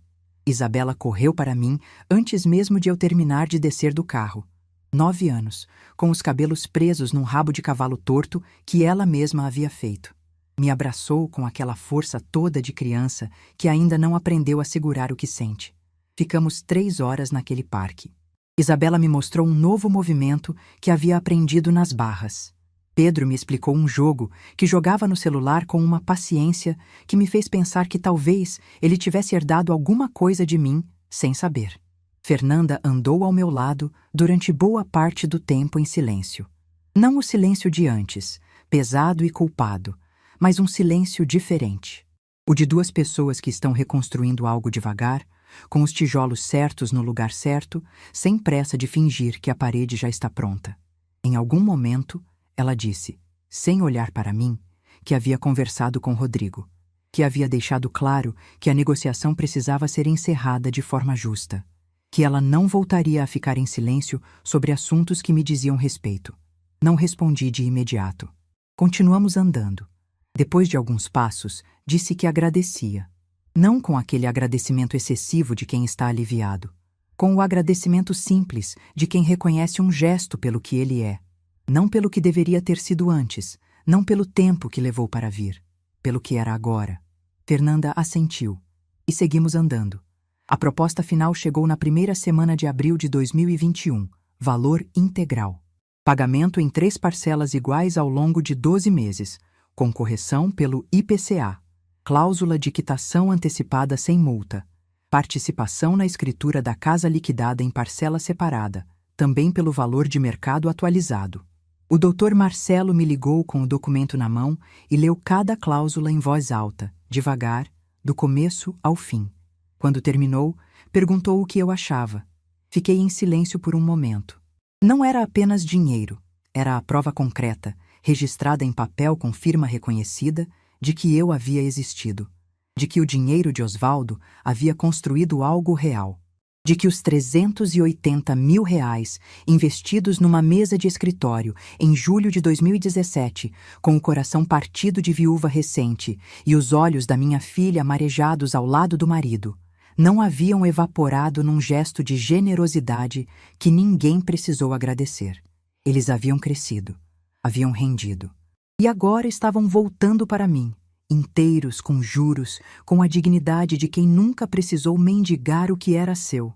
Isabela correu para mim antes mesmo de eu terminar de descer do carro. 9 anos, com os cabelos presos num rabo de cavalo torto que ela mesma havia feito. Me abraçou com aquela força toda de criança que ainda não aprendeu a segurar o que sente. Ficamos 3 horas naquele parque. Isabela me mostrou um novo movimento que havia aprendido nas barras. Pedro me explicou um jogo que jogava no celular com uma paciência que me fez pensar que talvez ele tivesse herdado alguma coisa de mim sem saber. Fernanda andou ao meu lado durante boa parte do tempo em silêncio. Não o silêncio de antes, pesado e culpado, mas um silêncio diferente. O de 2 pessoas que estão reconstruindo algo devagar, com os tijolos certos no lugar certo, sem pressa de fingir que a parede já está pronta. Em algum momento, ela disse, sem olhar para mim, que havia conversado com Rodrigo, que havia deixado claro que a negociação precisava ser encerrada de forma justa, que ela não voltaria a ficar em silêncio sobre assuntos que me diziam respeito. Não respondi de imediato. Continuamos andando. Depois de alguns passos, disse que agradecia. Não com aquele agradecimento excessivo de quem está aliviado, com o agradecimento simples de quem reconhece um gesto pelo que ele é. Não pelo que deveria ter sido antes, não pelo tempo que levou para vir, pelo que era agora. Fernanda assentiu, e seguimos andando. A proposta final chegou na primeira semana de abril de 2021, valor integral. Pagamento em 3 parcelas iguais ao longo de 12 meses, com correção pelo IPCA, cláusula de quitação antecipada sem multa, participação na escritura da casa liquidada em parcela separada, também pelo valor de mercado atualizado. O Dr. Marcelo me ligou com o documento na mão e leu cada cláusula em voz alta, devagar, do começo ao fim. Quando terminou, perguntou o que eu achava. Fiquei em silêncio por um momento. Não era apenas dinheiro, era a prova concreta, registrada em papel com firma reconhecida, de que eu havia existido, de que o dinheiro de Osvaldo havia construído algo real, de que os R$380 mil investidos numa mesa de escritório em julho de 2017, com o coração partido de viúva recente e os olhos da minha filha marejados ao lado do marido, não haviam evaporado num gesto de generosidade que ninguém precisou agradecer. Eles haviam crescido, haviam rendido. E agora estavam voltando para mim, inteiros, com juros, com a dignidade de quem nunca precisou mendigar o que era seu.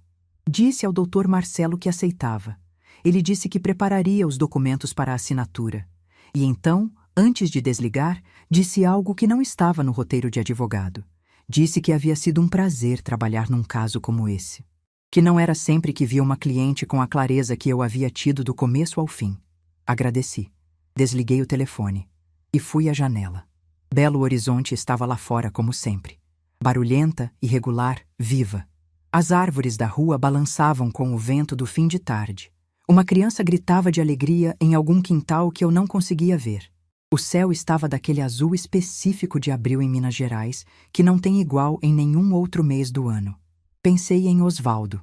Disse ao Dr. Marcelo que aceitava. Ele disse que prepararia os documentos para a assinatura. E então, antes de desligar, disse algo que não estava no roteiro de advogado. Disse que havia sido um prazer trabalhar num caso como esse. Que não era sempre que via uma cliente com a clareza que eu havia tido do começo ao fim. Agradeci. Desliguei o telefone. E fui à janela. Belo Horizonte estava lá fora como sempre. Barulhenta, irregular, viva. As árvores da rua balançavam com o vento do fim de tarde. Uma criança gritava de alegria em algum quintal que eu não conseguia ver. O céu estava daquele azul específico de abril em Minas Gerais, que não tem igual em nenhum outro mês do ano. Pensei em Osvaldo.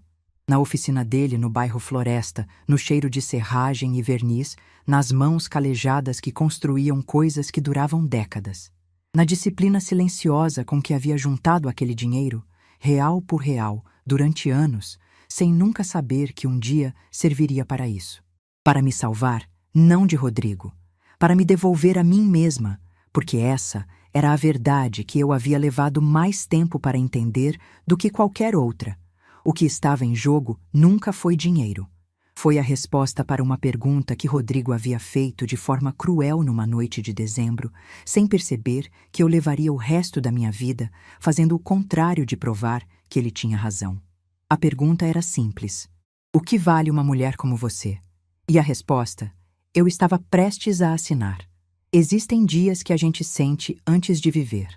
Na oficina dele, no bairro Floresta, no cheiro de serragem e verniz, nas mãos calejadas que construíam coisas que duravam décadas. Na disciplina silenciosa com que havia juntado aquele dinheiro, real por real, durante anos, sem nunca saber que um dia serviria para isso. Para me salvar, não de Rodrigo, para me devolver a mim mesma, porque essa era a verdade que eu havia levado mais tempo para entender do que qualquer outra. O que estava em jogo nunca foi dinheiro. Foi a resposta para uma pergunta que Rodrigo havia feito de forma cruel numa noite de dezembro, sem perceber que eu levaria o resto da minha vida fazendo o contrário de provar que ele tinha razão. A pergunta era simples: o que vale uma mulher como você? E a resposta, eu estava prestes a assinar. Existem dias que a gente sente antes de viver.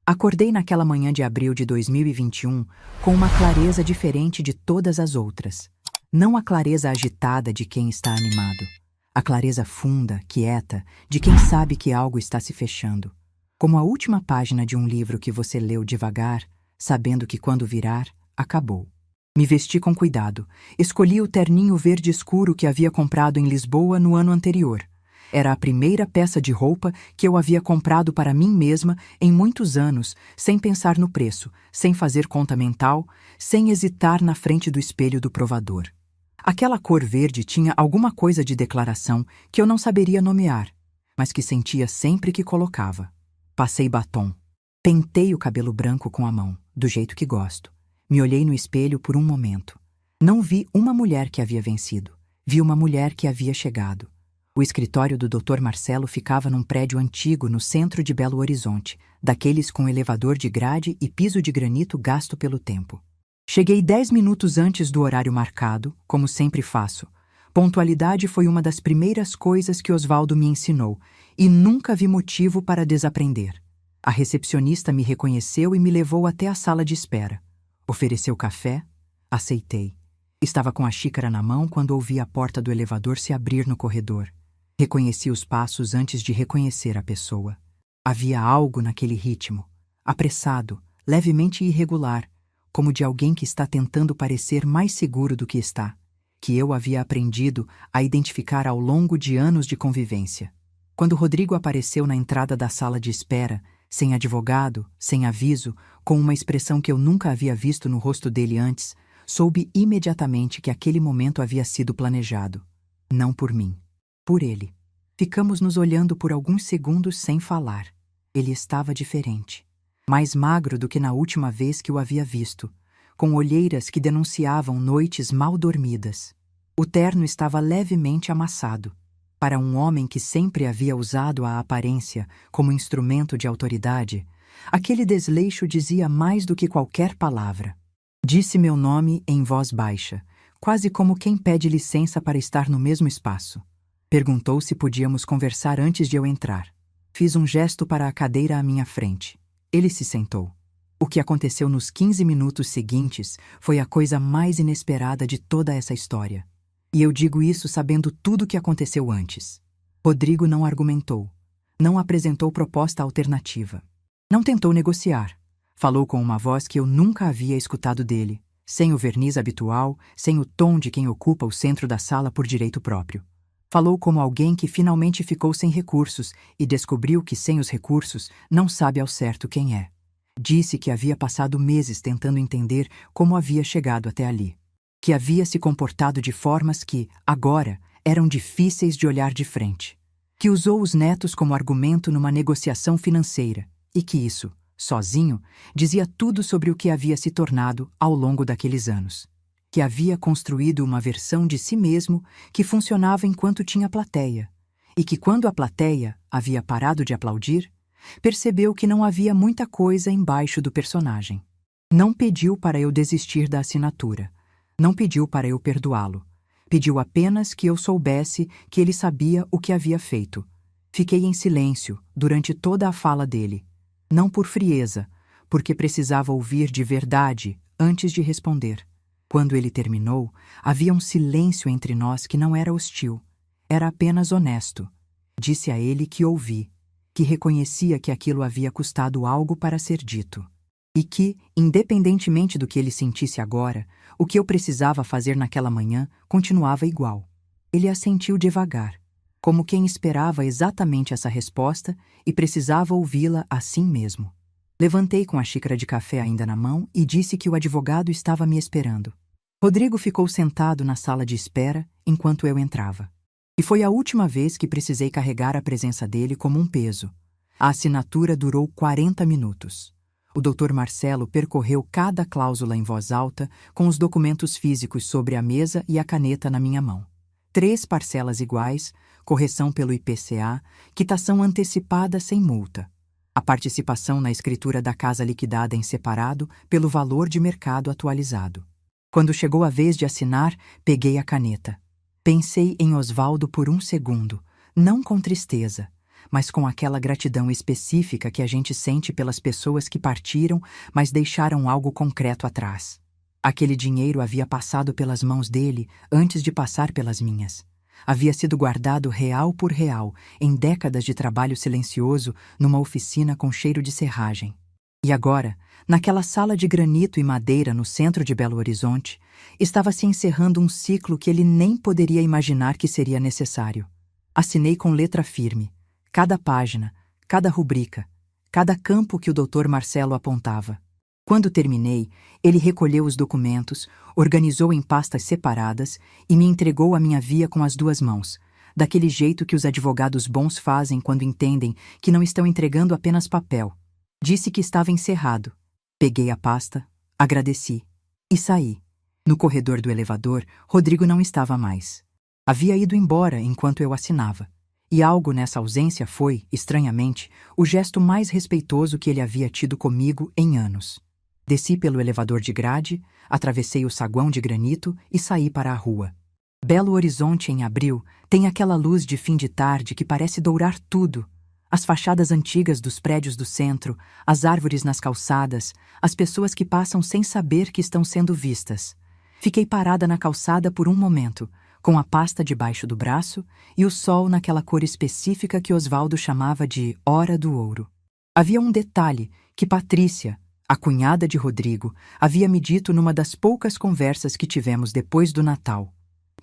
Acordei naquela manhã de abril de 2021 com uma clareza diferente de todas as outras. Não a clareza agitada de quem está animado. A clareza funda, quieta, de quem sabe que algo está se fechando. Como a última página de um livro que você leu devagar, sabendo que quando virar, acabou. Me vesti com cuidado. Escolhi o terninho verde escuro que havia comprado em Lisboa no ano anterior. Era a primeira peça de roupa que eu havia comprado para mim mesma em muitos anos, sem pensar no preço, sem fazer conta mental, sem hesitar na frente do espelho do provador. Aquela cor verde tinha alguma coisa de declaração que eu não saberia nomear, mas que sentia sempre que colocava. Passei batom. Pentei o cabelo branco com a mão, do jeito que gosto. Me olhei no espelho por um momento. Não vi uma mulher que havia vencido. Vi uma mulher que havia chegado. O escritório do Dr. Marcelo ficava num prédio antigo no centro de Belo Horizonte, daqueles com elevador de grade e piso de granito gasto pelo tempo. Cheguei 10 minutos antes do horário marcado, como sempre faço. Pontualidade foi uma das primeiras coisas que Osvaldo me ensinou, e nunca vi motivo para desaprender. A recepcionista me reconheceu e me levou até a sala de espera. Ofereceu café? Aceitei. Estava com a xícara na mão quando ouvi a porta do elevador se abrir no corredor. Reconheci os passos antes de reconhecer a pessoa. Havia algo naquele ritmo, apressado, levemente irregular, como de alguém que está tentando parecer mais seguro do que está, que eu havia aprendido a identificar ao longo de anos de convivência. Quando Rodrigo apareceu na entrada da sala de espera, sem advogado, sem aviso, com uma expressão que eu nunca havia visto no rosto dele antes, soube imediatamente que aquele momento havia sido planejado. Não por mim. Por ele. Ficamos nos olhando por alguns segundos sem falar. Ele estava diferente. Mais magro do que na última vez que o havia visto, com olheiras que denunciavam noites mal dormidas. O terno estava levemente amassado. Para um homem que sempre havia usado a aparência como instrumento de autoridade, aquele desleixo dizia mais do que qualquer palavra. Disse meu nome em voz baixa, quase como quem pede licença para estar no mesmo espaço. Perguntou se podíamos conversar antes de eu entrar. Fiz um gesto para a cadeira à minha frente. Ele se sentou. O que aconteceu nos 15 minutos seguintes foi a coisa mais inesperada de toda essa história. E eu digo isso sabendo tudo o que aconteceu antes. Rodrigo não argumentou. Não apresentou proposta alternativa. Não tentou negociar. Falou com uma voz que eu nunca havia escutado dele, sem o verniz habitual, sem o tom de quem ocupa o centro da sala por direito próprio. Falou como alguém que finalmente ficou sem recursos e descobriu que sem os recursos não sabe ao certo quem é. Disse que havia passado meses tentando entender como havia chegado até ali. Que havia se comportado de formas que, agora, eram difíceis de olhar de frente. Que usou os netos como argumento numa negociação financeira e que isso, sozinho, dizia tudo sobre o que havia se tornado ao longo daqueles anos. Que havia construído uma versão de si mesmo que funcionava enquanto tinha plateia, e que quando a plateia havia parado de aplaudir, percebeu que não havia muita coisa embaixo do personagem. Não pediu para eu desistir da assinatura, não pediu para eu perdoá-lo, pediu apenas que eu soubesse que ele sabia o que havia feito. Fiquei em silêncio durante toda a fala dele, não por frieza, porque precisava ouvir de verdade antes de responder. Quando ele terminou, havia um silêncio entre nós que não era hostil. Era apenas honesto. Disse a ele que ouvi, que reconhecia que aquilo havia custado algo para ser dito. E que, independentemente do que ele sentisse agora, o que eu precisava fazer naquela manhã continuava igual. Ele assentiu devagar, como quem esperava exatamente essa resposta e precisava ouvi-la assim mesmo. Levantei com a xícara de café ainda na mão e disse que o advogado estava me esperando. Rodrigo ficou sentado na sala de espera enquanto eu entrava. E foi a última vez que precisei carregar a presença dele como um peso. A assinatura durou 40 minutos. O Dr. Marcelo percorreu cada cláusula em voz alta, com os documentos físicos sobre a mesa e a caneta na minha mão. 3 parcelas iguais, correção pelo IPCA, quitação antecipada sem multa. A participação na escritura da casa liquidada em separado pelo valor de mercado atualizado. Quando chegou a vez de assinar, peguei a caneta. Pensei em Osvaldo por um segundo, não com tristeza, mas com aquela gratidão específica que a gente sente pelas pessoas que partiram, mas deixaram algo concreto atrás. Aquele dinheiro havia passado pelas mãos dele antes de passar pelas minhas. Havia sido guardado real por real, em décadas de trabalho silencioso, numa oficina com cheiro de serragem. E agora, naquela sala de granito e madeira no centro de Belo Horizonte, estava se encerrando um ciclo que ele nem poderia imaginar que seria necessário. Assinei com letra firme. Cada página, cada rubrica, cada campo que o Dr. Marcelo apontava. Quando terminei, ele recolheu os documentos, organizou em pastas separadas e me entregou a minha via com as 2 mãos, daquele jeito que os advogados bons fazem quando entendem que não estão entregando apenas papel. Disse que estava encerrado. Peguei a pasta, agradeci e saí. No corredor do elevador, Rodrigo não estava mais. Havia ido embora enquanto eu assinava. E algo nessa ausência foi, estranhamente, o gesto mais respeitoso que ele havia tido comigo em anos. Desci pelo elevador de grade, atravessei o saguão de granito e saí para a rua. Belo Horizonte em abril tem aquela luz de fim de tarde que parece dourar tudo. As fachadas antigas dos prédios do centro, as árvores nas calçadas, as pessoas que passam sem saber que estão sendo vistas. Fiquei parada na calçada por um momento, com a pasta debaixo do braço e o sol naquela cor específica que Osvaldo chamava de Hora do Ouro. Havia um detalhe que Patrícia, a cunhada de Rodrigo, havia me dito numa das poucas conversas que tivemos depois do Natal.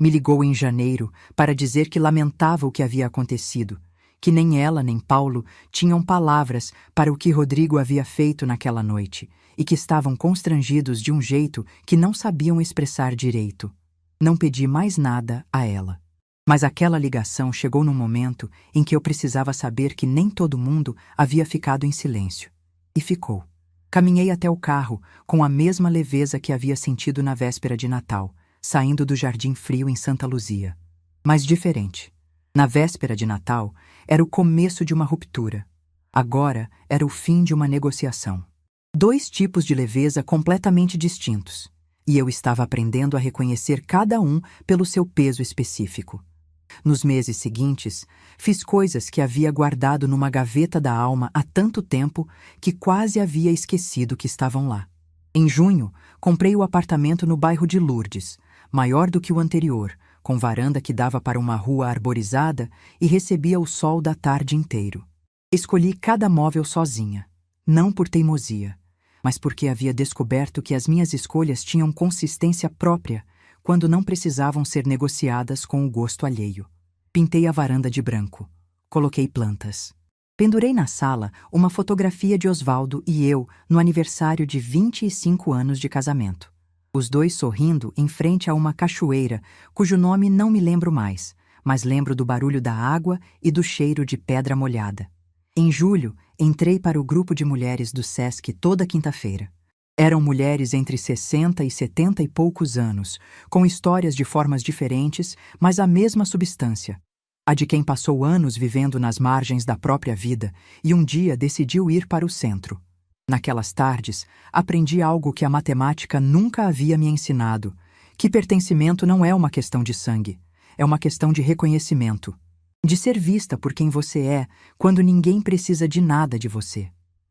Me ligou em janeiro para dizer que lamentava o que havia acontecido, que nem ela nem Paulo tinham palavras para o que Rodrigo havia feito naquela noite e que estavam constrangidos de um jeito que não sabiam expressar direito. Não pedi mais nada a ela. Mas aquela ligação chegou num momento em que eu precisava saber que nem todo mundo havia ficado em silêncio. E ficou. Caminhei até o carro, com a mesma leveza que havia sentido na véspera de Natal, saindo do Jardim Frio em Santa Luzia. Mas diferente. Na véspera de Natal, era o começo de uma ruptura. Agora era o fim de uma negociação. 2 tipos de leveza completamente distintos. E eu estava aprendendo a reconhecer cada um pelo seu peso específico. Nos meses seguintes, fiz coisas que havia guardado numa gaveta da alma há tanto tempo que quase havia esquecido que estavam lá. Em junho, comprei o apartamento no bairro de Lourdes, maior do que o anterior, com varanda que dava para uma rua arborizada e recebia o sol da tarde inteiro. Escolhi cada móvel sozinha, não por teimosia, mas porque havia descoberto que as minhas escolhas tinham consistência própria quando não precisavam ser negociadas com o gosto alheio. Pintei a varanda de branco. Coloquei plantas. Pendurei na sala uma fotografia de Osvaldo e eu no aniversário de 25 anos de casamento. Os 2 sorrindo em frente a uma cachoeira cujo nome não me lembro mais, mas lembro do barulho da água e do cheiro de pedra molhada. Em julho, entrei para o grupo de mulheres do SESC toda quinta-feira. Eram mulheres entre 60 e 70 e poucos anos, com histórias de formas diferentes, mas a mesma substância. A de quem passou anos vivendo nas margens da própria vida e um dia decidiu ir para o centro. Naquelas tardes, aprendi algo que a matemática nunca havia me ensinado, que pertencimento não é uma questão de sangue, é uma questão de reconhecimento. De ser vista por quem você é, quando ninguém precisa de nada de você.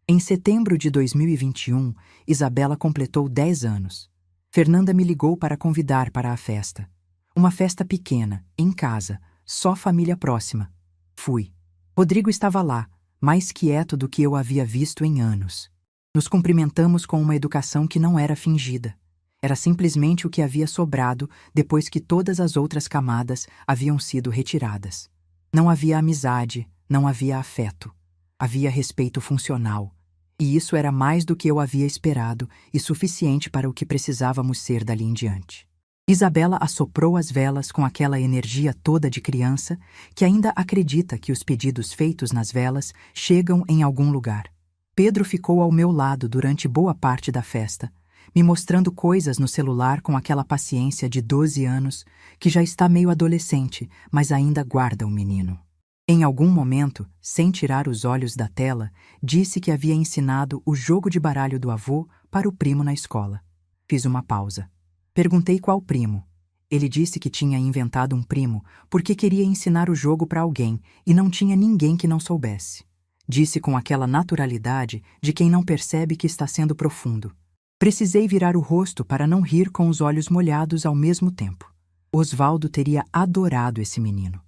Em setembro de 2021, Isabela completou 10 anos. Fernanda me ligou para convidar para a festa. Uma festa pequena, em casa, só família próxima. Fui. Rodrigo estava lá, mais quieto do que eu havia visto em anos. Nos cumprimentamos com uma educação que não era fingida. Era simplesmente o que havia sobrado depois que todas as outras camadas haviam sido retiradas. Não havia amizade, não havia afeto. Havia respeito funcional. E isso era mais do que eu havia esperado e suficiente para o que precisávamos ser dali em diante. Isabela assoprou as velas com aquela energia toda de criança que ainda acredita que os pedidos feitos nas velas chegam em algum lugar. Pedro ficou ao meu lado durante boa parte da festa, me mostrando coisas no celular com aquela paciência de 12 anos que já está meio adolescente, mas ainda guarda o menino. Em algum momento, sem tirar os olhos da tela, disse que havia ensinado o jogo de baralho do avô para o primo na escola. Fiz uma pausa. Perguntei qual primo. Ele disse que tinha inventado um primo porque queria ensinar o jogo para alguém e não tinha ninguém que não soubesse. Disse com aquela naturalidade de quem não percebe que está sendo profundo. Precisei virar o rosto para não rir com os olhos molhados ao mesmo tempo. Osvaldo teria adorado esse menino.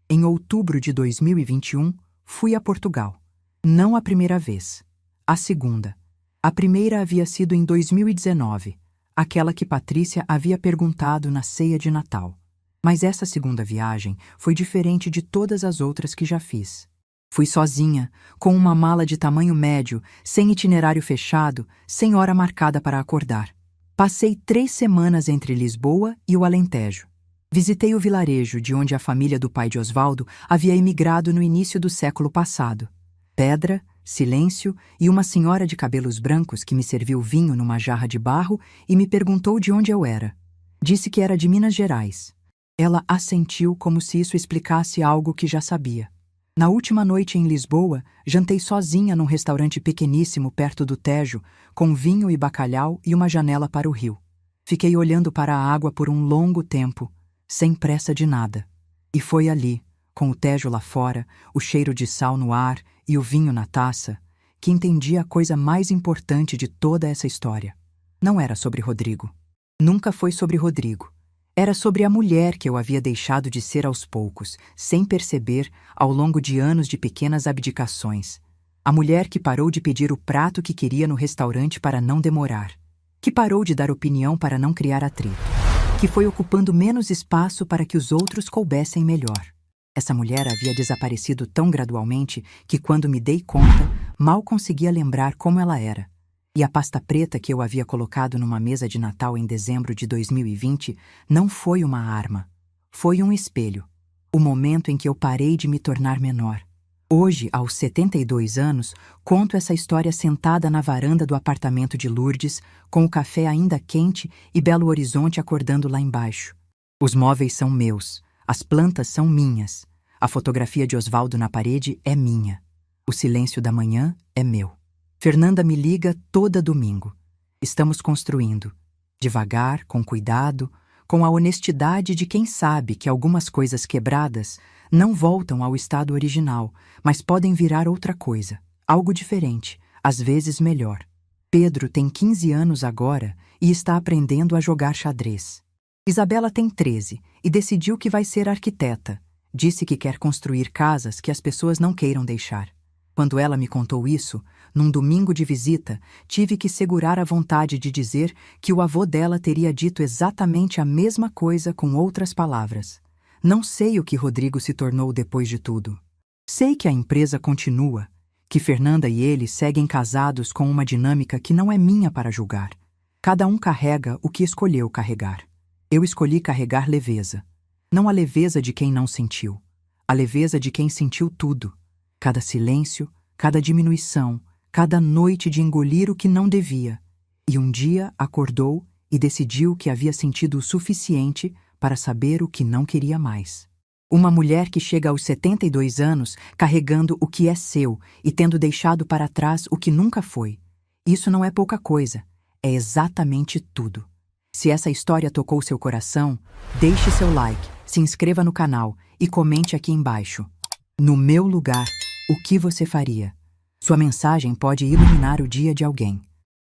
Em outubro de 2021, fui a Portugal. Não a primeira vez. A segunda. A primeira havia sido em 2019, aquela que Patrícia havia perguntado na ceia de Natal. Mas essa segunda viagem foi diferente de todas as outras que já fiz. Fui sozinha, com uma mala de tamanho médio, sem itinerário fechado, sem hora marcada para acordar. Passei 3 semanas entre Lisboa e o Alentejo. Visitei o vilarejo de onde a família do pai de Osvaldo havia emigrado no início do século passado. Pedra, silêncio e uma senhora de cabelos brancos que me serviu vinho numa jarra de barro e me perguntou de onde eu era. Disse que era de Minas Gerais. Ela assentiu como se isso explicasse algo que já sabia. Na última noite em Lisboa, jantei sozinha num restaurante pequeníssimo perto do Tejo, com vinho e bacalhau e uma janela para o rio. Fiquei olhando para a água por um longo tempo, sem pressa de nada. E foi ali, com o Tejo lá fora, o cheiro de sal no ar e o vinho na taça, que entendi a coisa mais importante de toda essa história. Não era sobre Rodrigo. Nunca foi sobre Rodrigo. Era sobre a mulher que eu havia deixado de ser aos poucos, sem perceber, ao longo de anos de pequenas abdicações. A mulher que parou de pedir o prato que queria no restaurante para não demorar. Que parou de dar opinião para não criar atrito. Que foi ocupando menos espaço para que os outros coubessem melhor. Essa mulher havia desaparecido tão gradualmente que, quando me dei conta, mal conseguia lembrar como ela era. E a pasta preta que eu havia colocado numa mesa de Natal em dezembro de 2020 não foi uma arma. Foi um espelho. O momento em que eu parei de me tornar menor. Hoje, aos 72 anos, conto essa história sentada na varanda do apartamento de Lourdes, com o café ainda quente e Belo Horizonte acordando lá embaixo. Os móveis são meus. As plantas são minhas. A fotografia de Osvaldo na parede é minha. O silêncio da manhã é meu. Fernanda me liga toda domingo. Estamos construindo. Devagar, com cuidado, com a honestidade de quem sabe que algumas coisas quebradas não voltam ao estado original, mas podem virar outra coisa, algo diferente, às vezes melhor. Pedro tem 15 anos agora e está aprendendo a jogar xadrez. Isabela tem 13 e decidiu que vai ser arquiteta. Disse que quer construir casas que as pessoas não queiram deixar. Quando ela me contou isso, num domingo de visita, tive que segurar a vontade de dizer que o avô dela teria dito exatamente a mesma coisa com outras palavras. Não sei o que Rodrigo se tornou depois de tudo. Sei que a empresa continua, que Fernanda e ele seguem casados com uma dinâmica que não é minha para julgar. Cada um carrega o que escolheu carregar. Eu escolhi carregar leveza. Não a leveza de quem não sentiu. A leveza de quem sentiu tudo. Cada silêncio, cada diminuição, cada noite de engolir o que não devia. E um dia acordou e decidiu que havia sentido o suficiente para saber o que não queria mais. Uma mulher que chega aos 72 anos carregando o que é seu e tendo deixado para trás o que nunca foi. Isso não é pouca coisa, é exatamente tudo. Se essa história tocou seu coração, deixe seu like, se inscreva no canal e comente aqui embaixo. No meu lugar, o que você faria? Sua mensagem pode iluminar o dia de alguém.